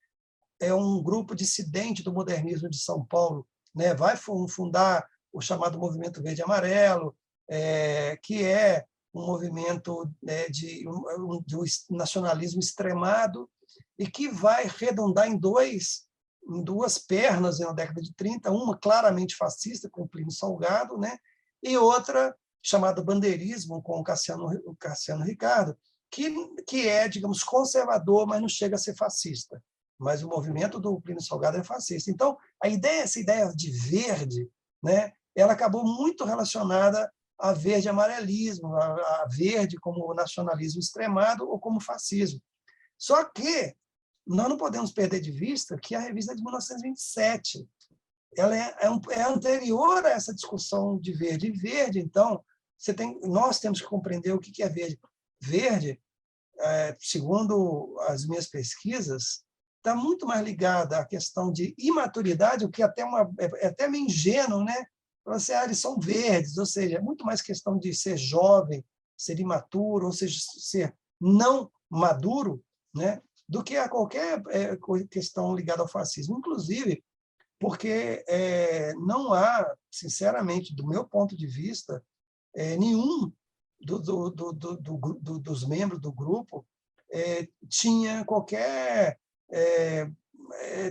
um grupo dissidente do modernismo de São Paulo, né, vai fundar o chamado Movimento Verde e Amarelo, que é um movimento, né, de nacionalismo extremado e que vai redundar em duas pernas na década de 30, uma claramente fascista, com Plínio Salgado, né, e outra chamada bandeirismo, com o Cassiano Ricardo, que é, digamos, conservador, mas não chega a ser fascista. Mas o movimento do Plínio Salgado é fascista. Então, essa ideia de verde, né, ela acabou muito relacionada a verde-amarelismo, a verde como nacionalismo extremado ou como fascismo. Só que nós não podemos perder de vista que a revista é de 1927. Ela é anterior a essa discussão de verde. E verde, então, nós temos que compreender o que é verde. Verde, segundo as minhas pesquisas, está muito mais ligada à questão de imaturidade, o que é até meio ingênuo, né? Eles são verdes, ou seja, é muito mais questão de ser jovem, ser imaturo, ou seja, ser não maduro, né? Do que a qualquer questão ligada ao fascismo. Inclusive, porque não há, sinceramente, do meu ponto de vista, nenhum dos membros do grupo tinha qualquer,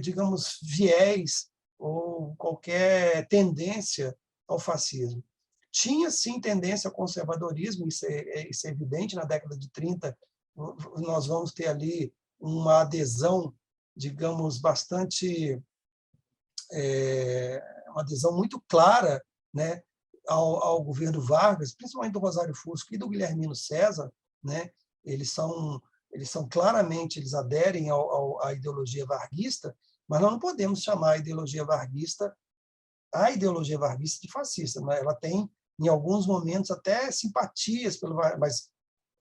digamos, viés ou qualquer tendência ao fascismo. Tinha, sim, tendência ao conservadorismo, isso é evidente. Na década de 30, nós vamos ter ali uma adesão, digamos, bastante... uma adesão muito clara, né, ao governo Vargas, principalmente do Rosário Fusco e do Guilhermino César. Né? Eles são claramente, eles aderem à ideologia varguista, mas nós não podemos chamar a ideologia varguista de fascista. Mas ela tem, em alguns momentos, até simpatias pelo Vargas, mas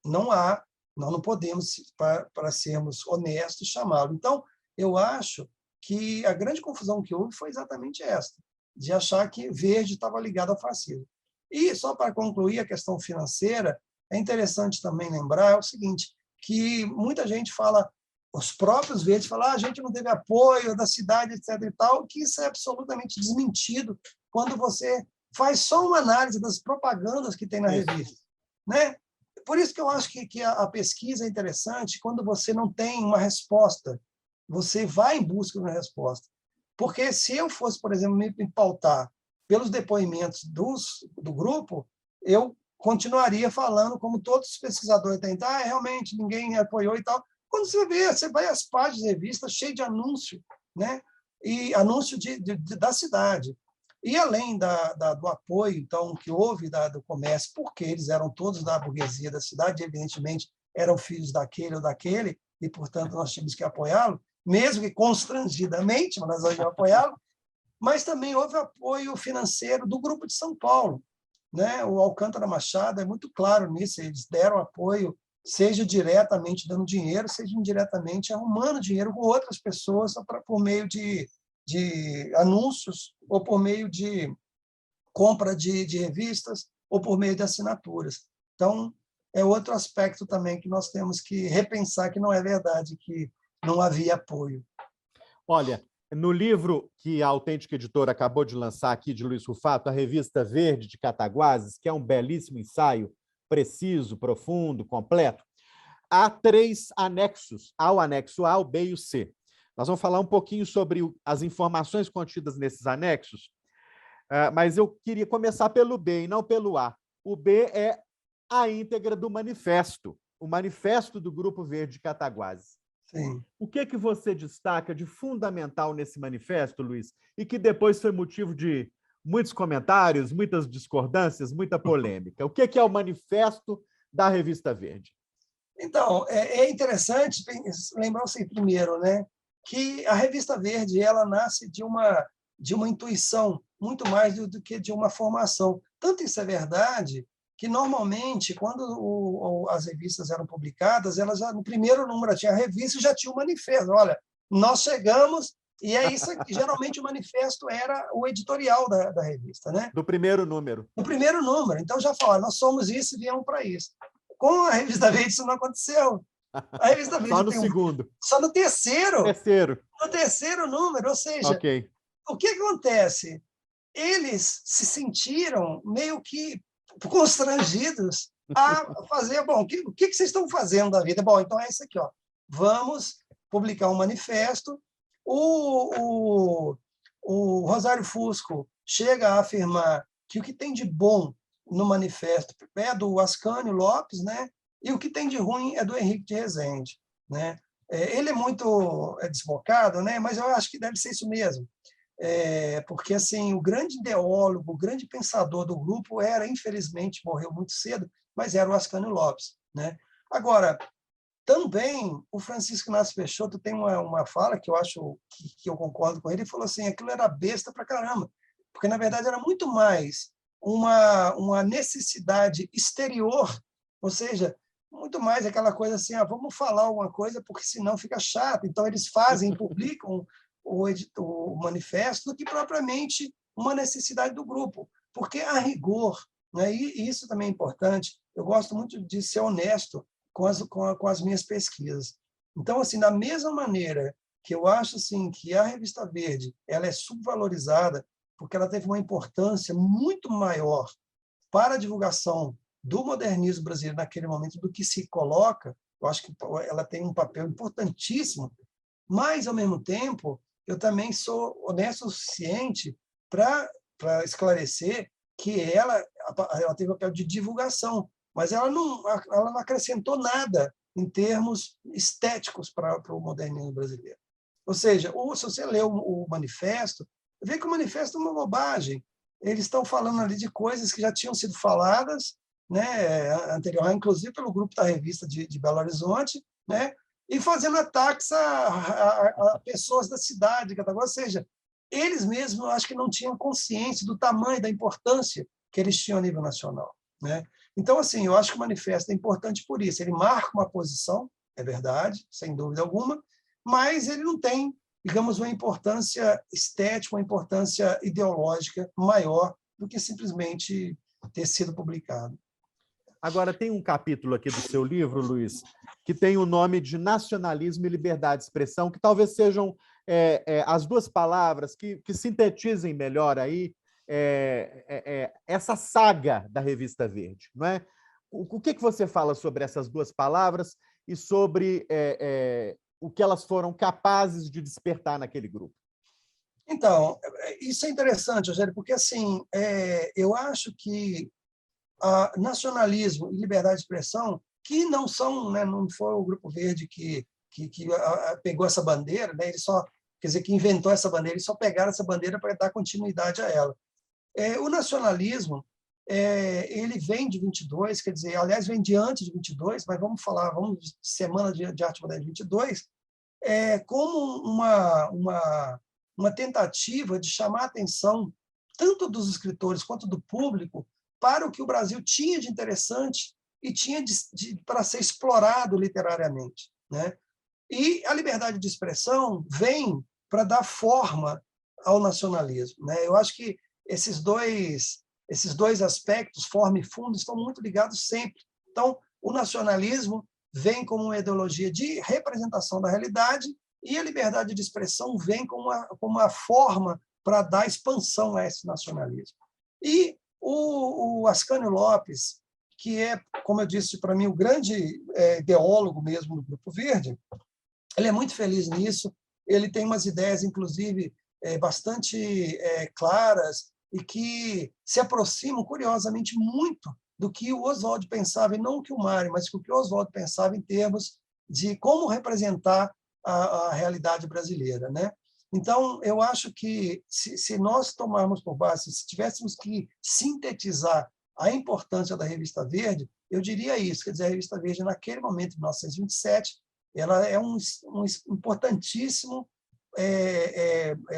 nós não podemos, para sermos honestos, chamá-lo. Então, eu acho que a grande confusão que houve foi exatamente esta, de achar que verde estava ligado ao fascismo. E, só para concluir a questão financeira, é interessante também lembrar o seguinte, que muita gente fala, os próprios verdes falam, a gente não teve apoio da cidade, etc. e tal, que isso é absolutamente desmentido quando você faz só uma análise das propagandas que tem na revista. Né? Por isso que eu acho que a pesquisa é interessante quando você não tem uma resposta, você vai em busca de uma resposta. Porque se eu fosse, por exemplo, me pautar pelos depoimentos do grupo, eu continuaria falando, como todos os pesquisadores tentam, realmente ninguém apoiou e tal. Quando você vê, você vai às páginas de revista cheias de anúncio, né? E anúncio da cidade. E além do apoio, então, que houve do comércio, porque eles eram todos da burguesia da cidade, evidentemente eram filhos daquele ou daquele, e, portanto, nós tínhamos que apoiá-lo, mesmo que constrangidamente, mas nós vamos apoiá-lo, mas também houve apoio financeiro do Grupo de São Paulo, né? O Alcântara Machado é muito claro nisso, eles deram apoio, seja diretamente dando dinheiro, seja indiretamente arrumando dinheiro com outras pessoas por meio de anúncios ou por meio de compra de revistas ou por meio de assinaturas. Então, é outro aspecto também que nós temos que repensar, que não é verdade que não havia apoio. Olha, no livro que a Autêntica Editora acabou de lançar aqui, de Luiz Rufato, a Revista Verde de Cataguases, que é um belíssimo ensaio, preciso, profundo, completo, há 3 anexos, ao anexo A, o B e o C. Nós vamos falar um pouquinho sobre as informações contidas nesses anexos, mas eu queria começar pelo B e não pelo A. O B é a íntegra do manifesto, o manifesto do Grupo Verde de Cataguases. Sim. O que você destaca de fundamental nesse manifesto, Luiz, e que depois foi motivo de muitos comentários, muitas discordâncias, muita polêmica? O que é o manifesto da Revista Verde? Então, é interessante lembrar assim, primeiro, né, que a Revista Verde ela nasce de uma intuição, muito mais do que de uma formação. Tanto isso é verdade que, normalmente, quando as revistas eram publicadas, elas já, no primeiro número tinha a revista e já tinha o manifesto. Olha, nós chegamos, e é isso aqui. Geralmente, o manifesto era o editorial da revista, né? Do primeiro número. Do primeiro número. Então, já falaram, nós somos isso e viemos para isso. Com a Revista Verde, isso não aconteceu. A Revista Verde só no segundo. Só no terceiro. Terceiro. No terceiro número. Ou seja, okay. O que acontece? Eles se sentiram meio que constrangidos a fazer, bom, o que vocês estão fazendo da vida? Bom, então é isso aqui, ó. Vamos publicar um manifesto. O Rosário Fusco chega a afirmar que o que tem de bom no manifesto é do Ascânio Lopes, né? E o que tem de ruim é do Henrique de Rezende, né? Ele é muito desbocado, né? Mas eu acho que deve ser isso mesmo. Porque assim, o grande ideólogo, o grande pensador do grupo infelizmente, morreu muito cedo, mas era o Ascânio Lopes, né? Agora, também o Francisco Inácio Peixoto tem uma fala que eu acho que eu concordo com ele, ele falou assim, aquilo era besta pra caramba, porque na verdade era muito mais uma necessidade exterior, ou seja, muito mais aquela coisa assim, vamos falar alguma coisa porque senão fica chato. Então eles fazem, publicam o manifesto do que propriamente uma necessidade do grupo, porque a rigor, né, e isso também é importante, eu gosto muito de ser honesto com as minhas pesquisas. Então, assim, da mesma maneira que eu acho assim, que a Revista Verde ela é subvalorizada porque ela teve uma importância muito maior para a divulgação do modernismo brasileiro naquele momento do que se coloca, eu acho que ela tem um papel importantíssimo, mas, ao mesmo tempo, eu também sou honesto o suficiente para esclarecer que ela teve papel de divulgação, mas ela não acrescentou nada em termos estéticos para o modernismo brasileiro. Ou seja, se você lê o manifesto, vê que o manifesto é uma bobagem. Eles estão falando ali de coisas que já tinham sido faladas, né, anterior, inclusive pelo grupo da revista de Belo Horizonte, né, e fazendo ataques a pessoas da cidade, ou seja, eles mesmos, eu acho que não tinham consciência do tamanho, da importância que eles tinham a nível nacional, né? Então, assim, eu acho que o manifesto é importante por isso. Ele marca uma posição, é verdade, sem dúvida alguma, mas ele não tem, digamos, uma importância estética, uma importância ideológica maior do que simplesmente ter sido publicado. Agora, tem um capítulo aqui do seu livro, Luiz, que tem o nome de Nacionalismo e Liberdade de Expressão, que talvez sejam as duas palavras que sintetizem melhor aí essa saga da Revista Verde, não é? O que você fala sobre essas duas palavras e sobre o que elas foram capazes de despertar naquele grupo? Então, isso é interessante, Rogério, porque assim, eu acho que nacionalismo e liberdade de expressão, que não são, né, não foi o Grupo Verde que pegou essa bandeira, né, ele só, quer dizer, que inventou essa bandeira, eles só pegaram essa bandeira para dar continuidade a ela. O nacionalismo, ele vem de 22, quer dizer, aliás, vem de antes de 22, mas vamos de Semana de Arte Moderna de 22, como uma tentativa de chamar a atenção tanto dos escritores quanto do público para o que o Brasil tinha de interessante e tinha para ser explorado literariamente, né? E a liberdade de expressão vem para dar forma ao nacionalismo, né? Eu acho que esses dois aspectos, forma e fundo, estão muito ligados sempre. Então, o nacionalismo vem como uma ideologia de representação da realidade e a liberdade de expressão vem como uma forma para dar expansão a esse nacionalismo. E o Ascânio Lopes, que é, como eu disse, para mim, o grande ideólogo mesmo do Grupo Verde, ele é muito feliz nisso, ele tem umas ideias, inclusive, bastante claras e que se aproximam, curiosamente, muito do que o Oswald pensava, e não o que o Mário, mas o que o Oswald pensava em termos de como representar a realidade brasileira, né? Então, eu acho que, se nós tomarmos por base, se tivéssemos que sintetizar a importância da Revista Verde, eu diria isso, quer dizer, a Revista Verde, naquele momento, em 1927, ela é um importantíssimo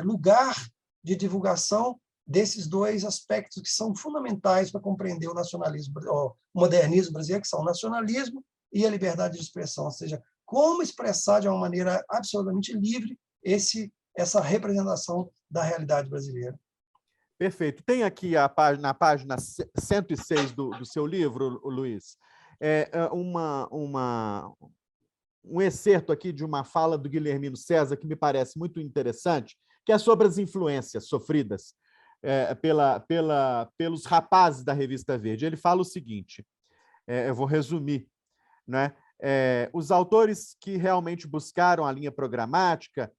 lugar de divulgação desses dois aspectos que são fundamentais para compreender o nacionalismo, o modernismo brasileiro, que são o nacionalismo e a liberdade de expressão, ou seja, como expressar de uma maneira absolutamente livre essa representação da realidade brasileira. Perfeito. Tem aqui na página 106 do seu livro, Luiz, um excerto aqui de uma fala do Guilhermino César que me parece muito interessante, que é sobre as influências sofridas pelos rapazes da Revista Verde. Ele fala o seguinte, eu vou resumir, né? Os autores que realmente buscaram a linha programática,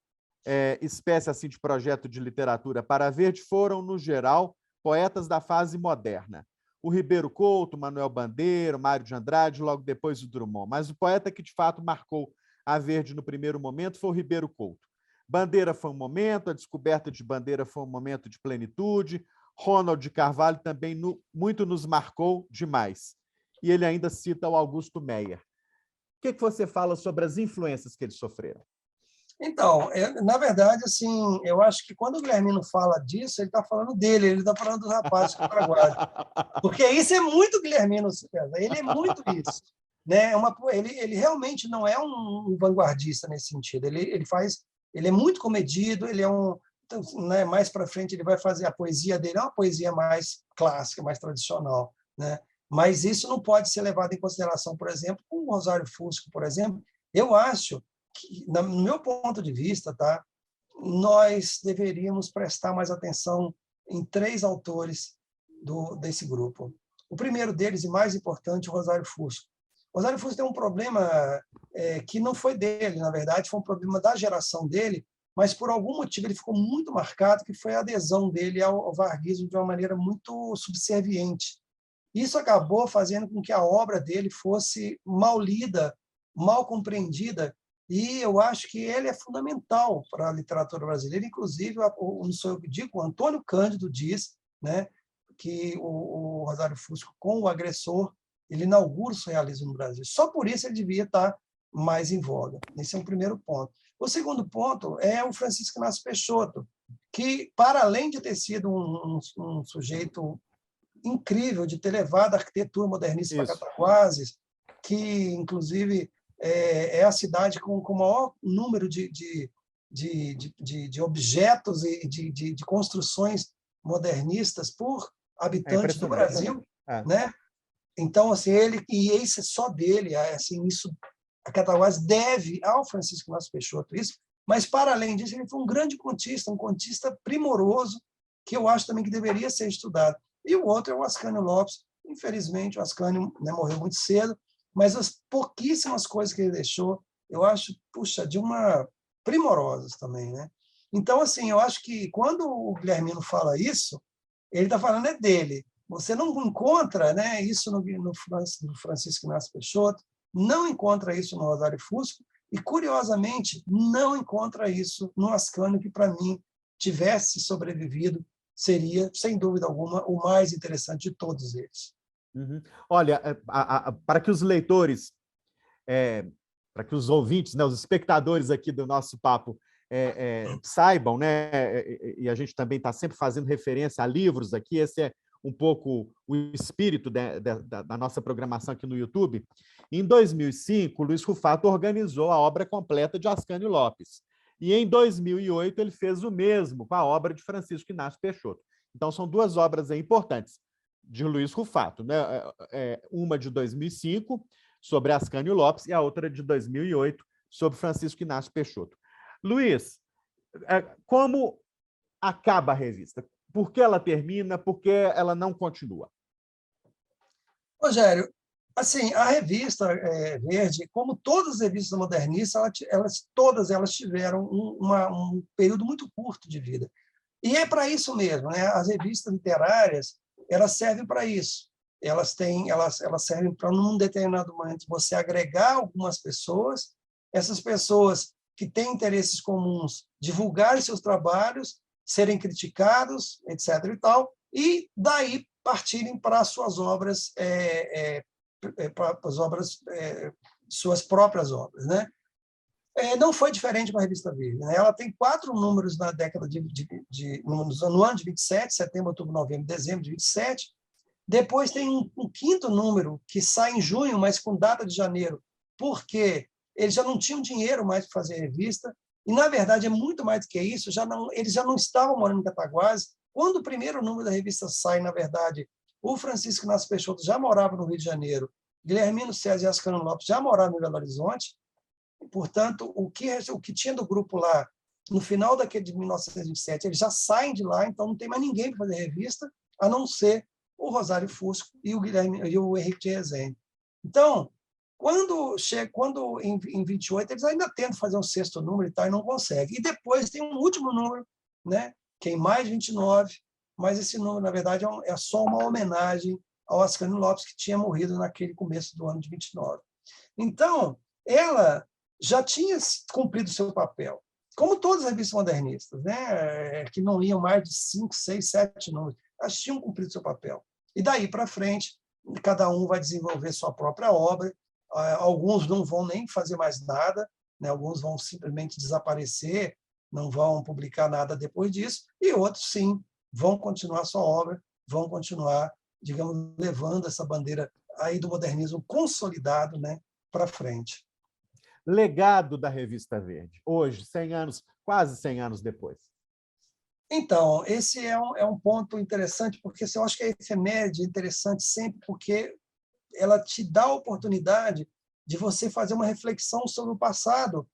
espécie assim de projeto de literatura para a Verde, foram, no geral, poetas da fase moderna. O Ribeiro Couto, Manuel Bandeira, Mário de Andrade, logo depois o Drummond. Mas o poeta que, de fato, marcou a Verde no primeiro momento foi o Ribeiro Couto. Bandeira foi um momento, a descoberta de Bandeira foi um momento de plenitude, Ronald de Carvalho também muito nos marcou demais. E ele ainda cita o Augusto Meyer. O que você fala sobre as influências que eles sofreram? Então, na verdade, assim, eu acho que quando o Guilhermino fala disso, ele está falando dele, ele está falando dos rapazes do Paraguai. Porque isso é muito Guilhermino, ele é muito isso. Né? Ele realmente não é um vanguardista nesse sentido. Ele é muito comedido, ele é né, mais para frente ele vai fazer a poesia dele, é uma poesia mais clássica, mais tradicional. Né? Mas isso não pode ser levado em consideração, por exemplo, com o Rosário Fusco, por exemplo. Eu acho que, no meu ponto de vista, tá, nós deveríamos prestar mais atenção em 3 autores desse grupo. O primeiro deles, e mais importante, o Rosário Fusco. O Rosário Fusco tem um problema que não foi dele, na verdade, foi um problema da geração dele, mas por algum motivo ele ficou muito marcado, que foi a adesão dele ao varguismo de uma maneira muito subserviente. Isso acabou fazendo com que a obra dele fosse mal lida, mal compreendida, e eu acho que ele é fundamental para a literatura brasileira. Inclusive, não sou eu que digo, o Antônio Cândido diz, né, que o Rosário Fusco, com o agressor, ele inaugura o surrealismo no Brasil. Só por isso ele devia estar mais em voga. Esse é um primeiro ponto. O segundo ponto é o Francisco Inácio Peixoto, que, para além de ter sido um sujeito incrível, de ter levado a arquitetura modernista para Cataguases, que, inclusive, é a cidade com o maior número de objetos e de construções modernistas por habitante do Brasil, né? Então, assim, esse é só dele, assim, isso a Cataguases deve ao Francisco Inácio Peixoto isso, mas para além disso ele foi um grande contista, um contista primoroso que eu acho também que deveria ser estudado. E o outro é o Ascânio Lopes. Infelizmente, o Ascânio, né, morreu muito cedo, mas as pouquíssimas coisas que ele deixou, eu acho, puxa, de uma primorosas também, né? Então, assim, eu acho que quando o Guilhermino fala isso, ele está falando dele, Você não encontra, né, isso no Francisco Inácio Peixoto, não encontra isso no Rosário Fusco, e, curiosamente, não encontra isso no Ascânio, que, para mim, tivesse sobrevivido, seria, sem dúvida alguma, o mais interessante de todos eles. Uhum. Olha, para que os leitores, para que os ouvintes, né, os espectadores aqui do nosso papo saibam, né, e a gente também está sempre fazendo referência a livros aqui, esse é um pouco o espírito da nossa programação aqui no YouTube. Em 2005, Luiz Rufato organizou a obra completa de Ascânio Lopes. E em 2008 ele fez o mesmo com a obra de Francisco Inácio Peixoto. Então são duas obras importantes de Luiz Rufato, né? Uma de 2005 sobre Ascânio Lopes e a outra de 2008 sobre Francisco Inácio Peixoto. Luiz, como acaba a revista? Por que ela termina? Por que ela não continua? Rogério, assim, a revista Verde, como todas as revistas modernistas, todas elas tiveram um período muito curto de vida. E é para isso mesmo, né? As revistas literárias, elas servem para isso. Elas servem para, num determinado momento, você agregar algumas pessoas, essas pessoas que têm interesses comuns divulgarem seus trabalhos, serem criticados, etc. e tal, e daí partirem para as suas obras, para as obras, suas próprias obras, né? Não foi diferente com a Revista Verde, né? Ela tem 4 números na década no ano de 27, setembro, outubro, novembro, dezembro de 27. Depois tem um quinto número que sai em junho, mas com data de janeiro, porque eles já não tinham dinheiro mais para fazer a revista. E, na verdade, é muito mais do que isso. Eles já não estavam morando em Cataguases. Quando o primeiro número da revista sai, na verdade, o Francisco Inácio Peixoto já morava no Rio de Janeiro, Guilhermino César e Ascânio Lopes já moravam em Belo Horizonte. Portanto, o que tinha do grupo lá, no final daquele de 1927, eles já saem de lá, então não tem mais ninguém para fazer revista, a não ser o Rosário Fusco e o Henrique de Rezende. Então, quando em 28, eles ainda tentam fazer um 6º número e tal, e não conseguem. E depois tem um último número, né, que é em mais 29, mas esse número, na verdade, é só uma homenagem ao Ascânio Lopes, que tinha morrido naquele começo do ano de 29. Então, ela já tinha cumprido o seu papel, como todas as revistas modernistas, né, que não iam mais de 5, 6, 7 números, elas tinham cumprido o seu papel. E daí para frente, cada um vai desenvolver sua própria obra, alguns não vão nem fazer mais nada, né, alguns vão simplesmente desaparecer, não vão publicar nada depois disso, e outros, sim, vão continuar sua obra, vão continuar, digamos, levando essa bandeira aí do modernismo consolidado, né, para frente. Legado da Revista Verde, hoje, 100 anos, quase 100 anos depois. Então, esse é um ponto interessante, porque eu acho que a efeméride é interessante sempre porque ela te dá a oportunidade de você fazer uma reflexão sobre o passado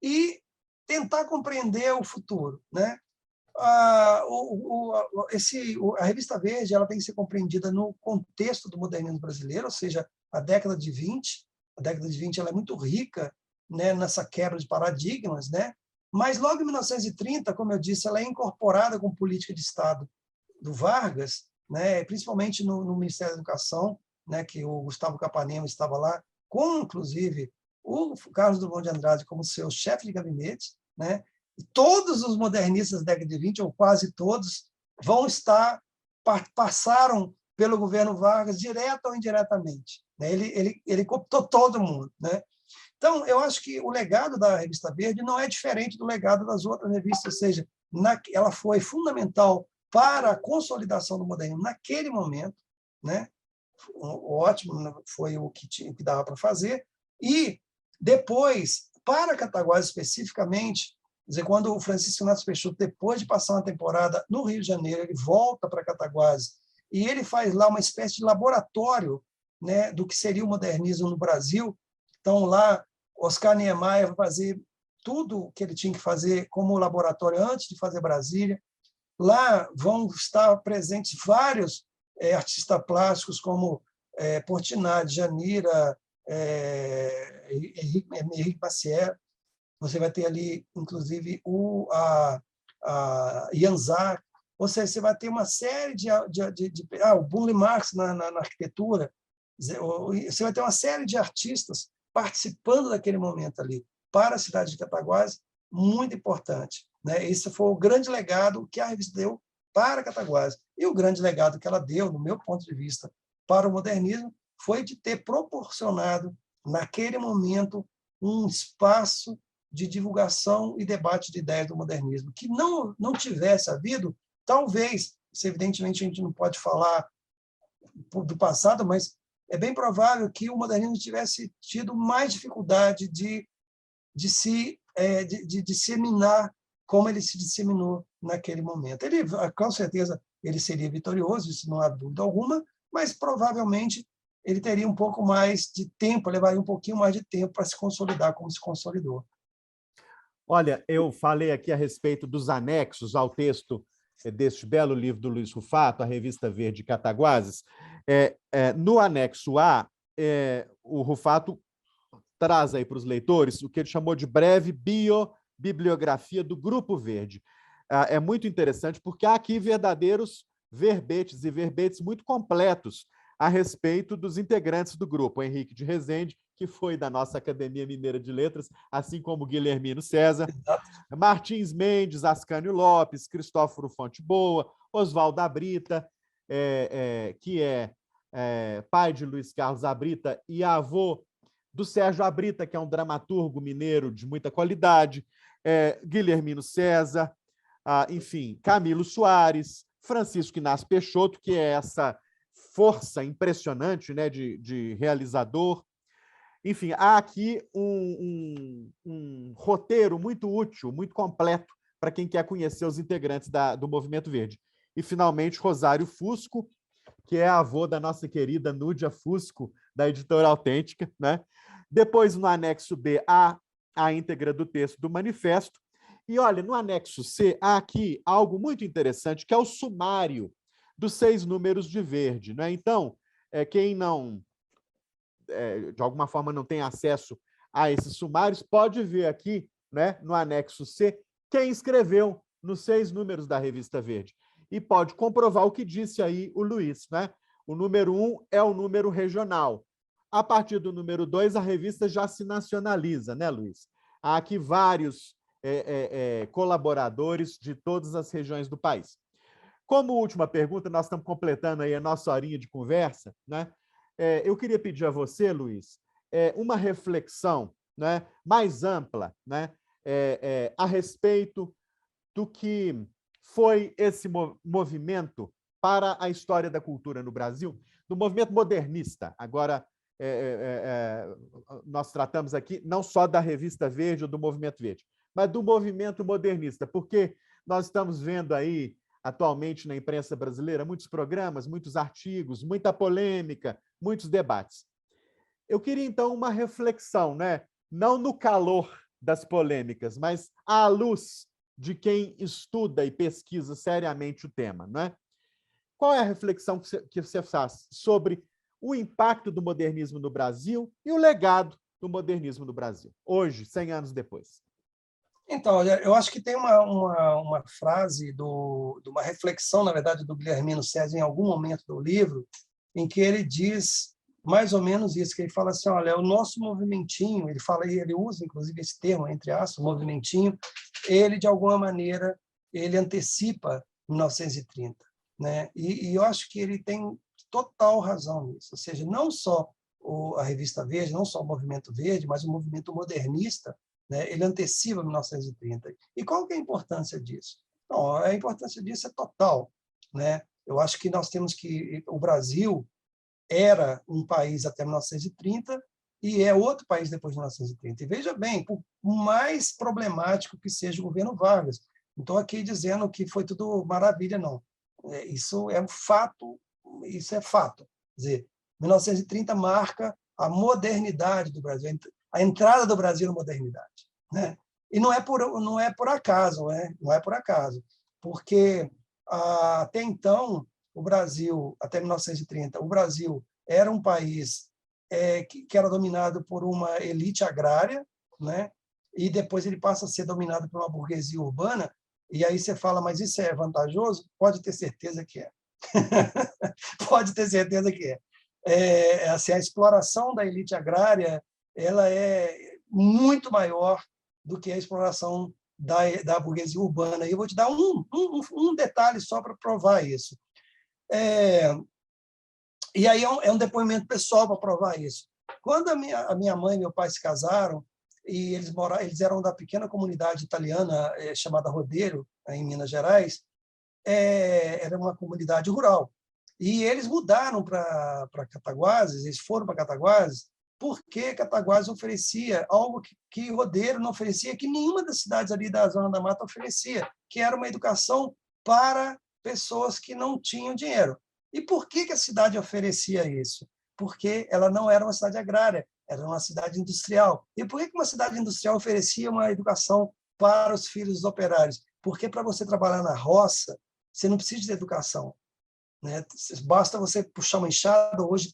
e tentar compreender o futuro, né? A Revista Verde ela tem que ser compreendida no contexto do modernismo brasileiro, ou seja, a década de 20. A década de 20 ela é muito rica, né, nessa quebra de paradigmas, né? Mas logo em 1930, como eu disse, ela é incorporada com política de Estado do Vargas, né, principalmente no Ministério da Educação, né, que o Gustavo Capanema estava lá, com, inclusive, o Carlos Drummond de Andrade como seu chefe de gabinete, né? Todos os modernistas da década de 20, ou quase todos, passaram pelo governo Vargas, direta ou indiretamente, né? Ele cooptou todo mundo, né? Então, eu acho que o legado da Revista Verde não é diferente do legado das outras revistas, ou seja, ela foi fundamental para a consolidação do modernismo naquele momento, né? Ótimo, foi o que dava para fazer. E depois, para Cataguases especificamente, quer dizer, quando o Francisco Inácio Peixoto, depois de passar uma temporada no Rio de Janeiro, ele volta para Cataguases e ele faz lá uma espécie de laboratório, né, do que seria o modernismo no Brasil. Então, lá, Oscar Niemeyer vai fazer tudo o que ele tinha que fazer como laboratório antes de fazer Brasília. Lá vão estar presentes vários artistas plásticos, como Portinari, Janira, Henrique Maciel. Você vai ter ali, inclusive, a Ian Zack, Ou seja, você vai ter uma série o Burle Marx na arquitetura, você vai ter uma série de artistas participando daquele momento ali para a cidade de Cataguases, muito importante, né? Esse foi o grande legado que a revista deu para Cataguases. E o grande legado que ela deu, no meu ponto de vista, para o modernismo, foi de ter proporcionado, naquele momento, um espaço de divulgação e debate de ideias do modernismo, que não tivesse havido, talvez, isso, evidentemente, a gente não pode falar do passado, mas é bem provável que o modernismo tivesse tido mais dificuldade de se disseminar como ele se disseminou naquele momento. Ele, com certeza, ele seria vitorioso, isso não há dúvida alguma, mas provavelmente ele teria um pouco mais de tempo, levaria um pouquinho mais de tempo para se consolidar como se consolidou. Olha, eu falei aqui a respeito dos anexos ao texto deste belo livro do Luiz Rufato, a Revista Verde Cataguases. No anexo A, o Rufato traz aí para os leitores o que ele chamou de breve biobibliografia do Grupo Verde. É muito interessante, porque há aqui verdadeiros verbetes e verbetes muito completos a respeito dos integrantes do grupo. O Henrique de Rezende, que foi da nossa Academia Mineira de Letras, assim como Guilhermino César, Martins Mendes, Ascânio Lopes, Cristóforo Fonteboa, Oswaldo Abrita, que é pai de Luiz Carlos Abrita e avô do Sérgio Abrita, que é um dramaturgo mineiro de muita qualidade, Guilhermino César, enfim, Camilo Soares, Francisco Inácio Peixoto, que é essa força impressionante, né, de realizador. Enfim, há aqui um roteiro muito útil, muito completo, para quem quer conhecer os integrantes do Movimento Verde. E, finalmente, Rosário Fusco, que é avô da nossa querida Núdia Fusco, da Editora Autêntica, né? Depois, no anexo B, há a íntegra do texto do manifesto. E, olha, no anexo C, há aqui algo muito interessante, que é o sumário dos 6 números de Verde, né? Então, quem não, de alguma forma, não tem acesso a esses sumários, pode ver aqui, né, no anexo C, quem escreveu nos 6 números da Revista Verde. E pode comprovar o que disse aí o Luiz, né? O número 1 é o número regional. A partir do número 2, a revista já se nacionaliza, né, Luiz? Há aqui vários colaboradores de todas as regiões do país. Como última pergunta, nós estamos completando aí a nossa horinha de conversa, né? Eu queria pedir a você, Luiz, uma reflexão, né, mais ampla, né, a respeito do que foi esse movimento para a história da cultura no Brasil, do movimento modernista. Agora, nós tratamos aqui não só da Revista Verde ou do Movimento Verde, mas do movimento modernista, porque nós estamos vendo aí, atualmente, na imprensa brasileira, muitos programas, muitos artigos, muita polêmica, muitos debates. Eu queria, então, uma reflexão, né? Não no calor das polêmicas, mas à luz de quem estuda e pesquisa seriamente o tema, né? Qual é a reflexão que você faz sobre o impacto do modernismo no Brasil e o legado do modernismo no Brasil, hoje, 100 anos depois? Então, eu acho que tem uma frase, de uma reflexão, na verdade, do Guilhermino César, em algum momento do livro, em que ele diz mais ou menos isso, que ele fala assim, olha, o nosso movimentinho, ele usa, inclusive, esse termo, entre aspas, movimentinho, ele, de alguma maneira, ele antecipa 1930, né? E eu acho que ele tem total razão nisso, ou seja, não só a Revista Verde, não só o Movimento Verde, mas o movimento modernista, né? Ele antecipa 1930. E qual que é a importância disso? Não, a importância disso é total, né? Eu acho que nós temos que... O Brasil era um país até 1930 e é outro país depois de 1930. E veja bem, por mais problemático que seja o governo Vargas, não estou aqui dizendo que foi tudo maravilha, não. Isso é um fato, isso é fato. Quer dizer, 1930 marca a modernidade do Brasil, a entrada do Brasil na modernidade, né? E não é por acaso, né? Não é por acaso, porque até então o Brasil, até 1930, o Brasil era um país que era dominado por uma elite agrária, né? E depois ele passa a ser dominado por uma burguesia urbana, E aí você fala, mas isso é vantajoso? Pode ter certeza que é. Pode ter certeza que é. Assim, a exploração da elite agrária ela é muito maior do que a exploração da burguesia urbana. E eu vou te dar um detalhe só para provar isso. E aí é um depoimento pessoal para provar isso. Quando a minha mãe e meu pai se casaram, e eles eram da pequena comunidade italiana chamada Rodeiro, em Minas Gerais, era uma comunidade rural. E eles mudaram para Cataguases, eles foram para Cataguases, porque Cataguases oferecia algo que Rodeiro não oferecia, que nenhuma das cidades ali da Zona da Mata oferecia, que era uma educação para pessoas que não tinham dinheiro. E por que a cidade oferecia isso? Porque ela não era uma cidade agrária, era uma cidade industrial. E por que uma cidade industrial oferecia uma educação para os filhos dos operários? Porque para você trabalhar na roça, você não precisa de educação, né? Basta você puxar uma enxada, hoje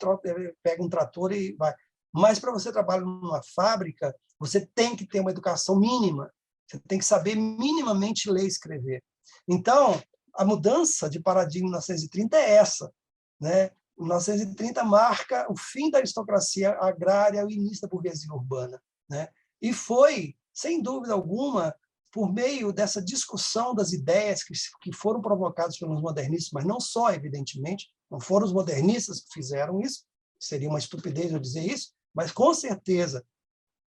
pega um trator e vai. Mas para você trabalhar numa fábrica, você tem que ter uma educação mínima, você tem que saber minimamente ler e escrever. Então, a mudança de paradigma em 1930 é essa, né? 1930 marca o fim da aristocracia agrária e o início da burguesia urbana, né? E foi, sem dúvida alguma, por meio dessa discussão das ideias que foram provocadas pelos modernistas, mas não só, evidentemente, não foram os modernistas que fizeram isso, seria uma estupidez eu dizer isso, mas, com certeza,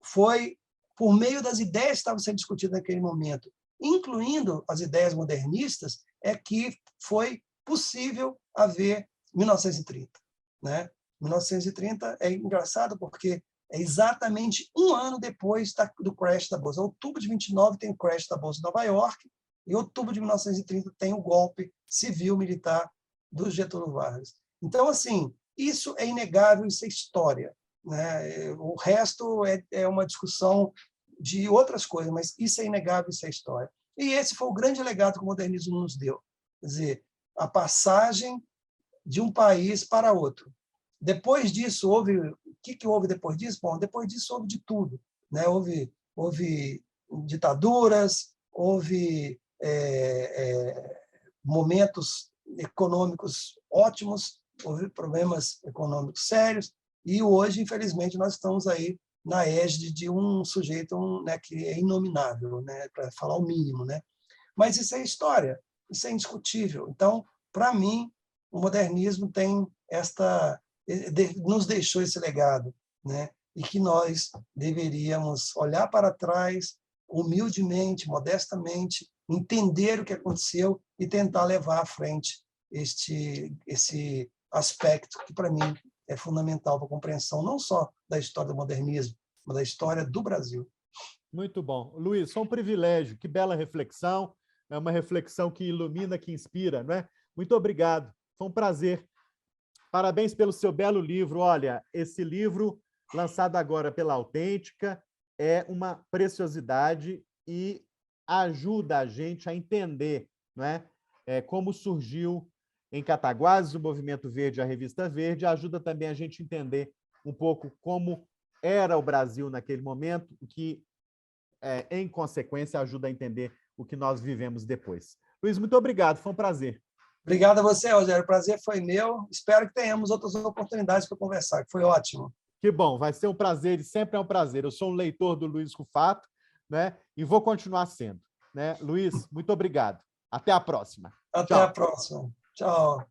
foi por meio das ideias que estavam sendo discutidas naquele momento, incluindo as ideias modernistas, é que foi possível haver 1930. Né? 1930 é engraçado porque é exatamente um ano depois do crash da Bolsa. Em outubro de 29 tem o crash da Bolsa de Nova York, e em outubro de 1930 tem o golpe civil-militar do Getúlio Vargas. Então, assim, isso é inegável, isso é história. Né? O resto é uma discussão de outras coisas, mas isso é inegável, isso é história. E esse foi o grande legado que o modernismo nos deu. Quer dizer, a passagem de um país para outro. Depois disso, o que houve depois disso? Bom, depois disso houve de tudo. Né? Houve ditaduras, houve momentos econômicos ótimos, houve problemas econômicos sérios, e hoje, infelizmente, nós estamos aí na égide de um sujeito né, que é inominável, né, para falar o mínimo. Né? Mas isso é história, isso é indiscutível. Então, para mim, o modernismo tem nos deixou esse legado, né? E que nós deveríamos olhar para trás, humildemente, modestamente, entender o que aconteceu e tentar levar à frente esse aspecto que, para mim, é fundamental para a compreensão não só da história do modernismo, mas da história do Brasil. Muito bom. Luiz, foi um privilégio, que bela reflexão, é uma reflexão que ilumina, que inspira, não é? Muito obrigado, foi um prazer. Parabéns pelo seu belo livro. Olha, esse livro, lançado agora pela Autêntica, é uma preciosidade e ajuda a gente a entender, não é? Como surgiu em Cataguases o Movimento Verde, a Revista Verde, ajuda também a gente a entender um pouco como era o Brasil naquele momento, o que, em consequência, ajuda a entender o que nós vivemos depois. Luiz, muito obrigado, foi um prazer. Obrigado a você, Rogério. O prazer foi meu. Espero que tenhamos outras oportunidades para conversar, que foi ótimo. Que bom, vai ser um prazer e sempre é um prazer. Eu sou um leitor do Luiz Rufato, né? E vou continuar sendo. Né? Luiz, muito obrigado. Até a próxima. Até a próxima. Tchau.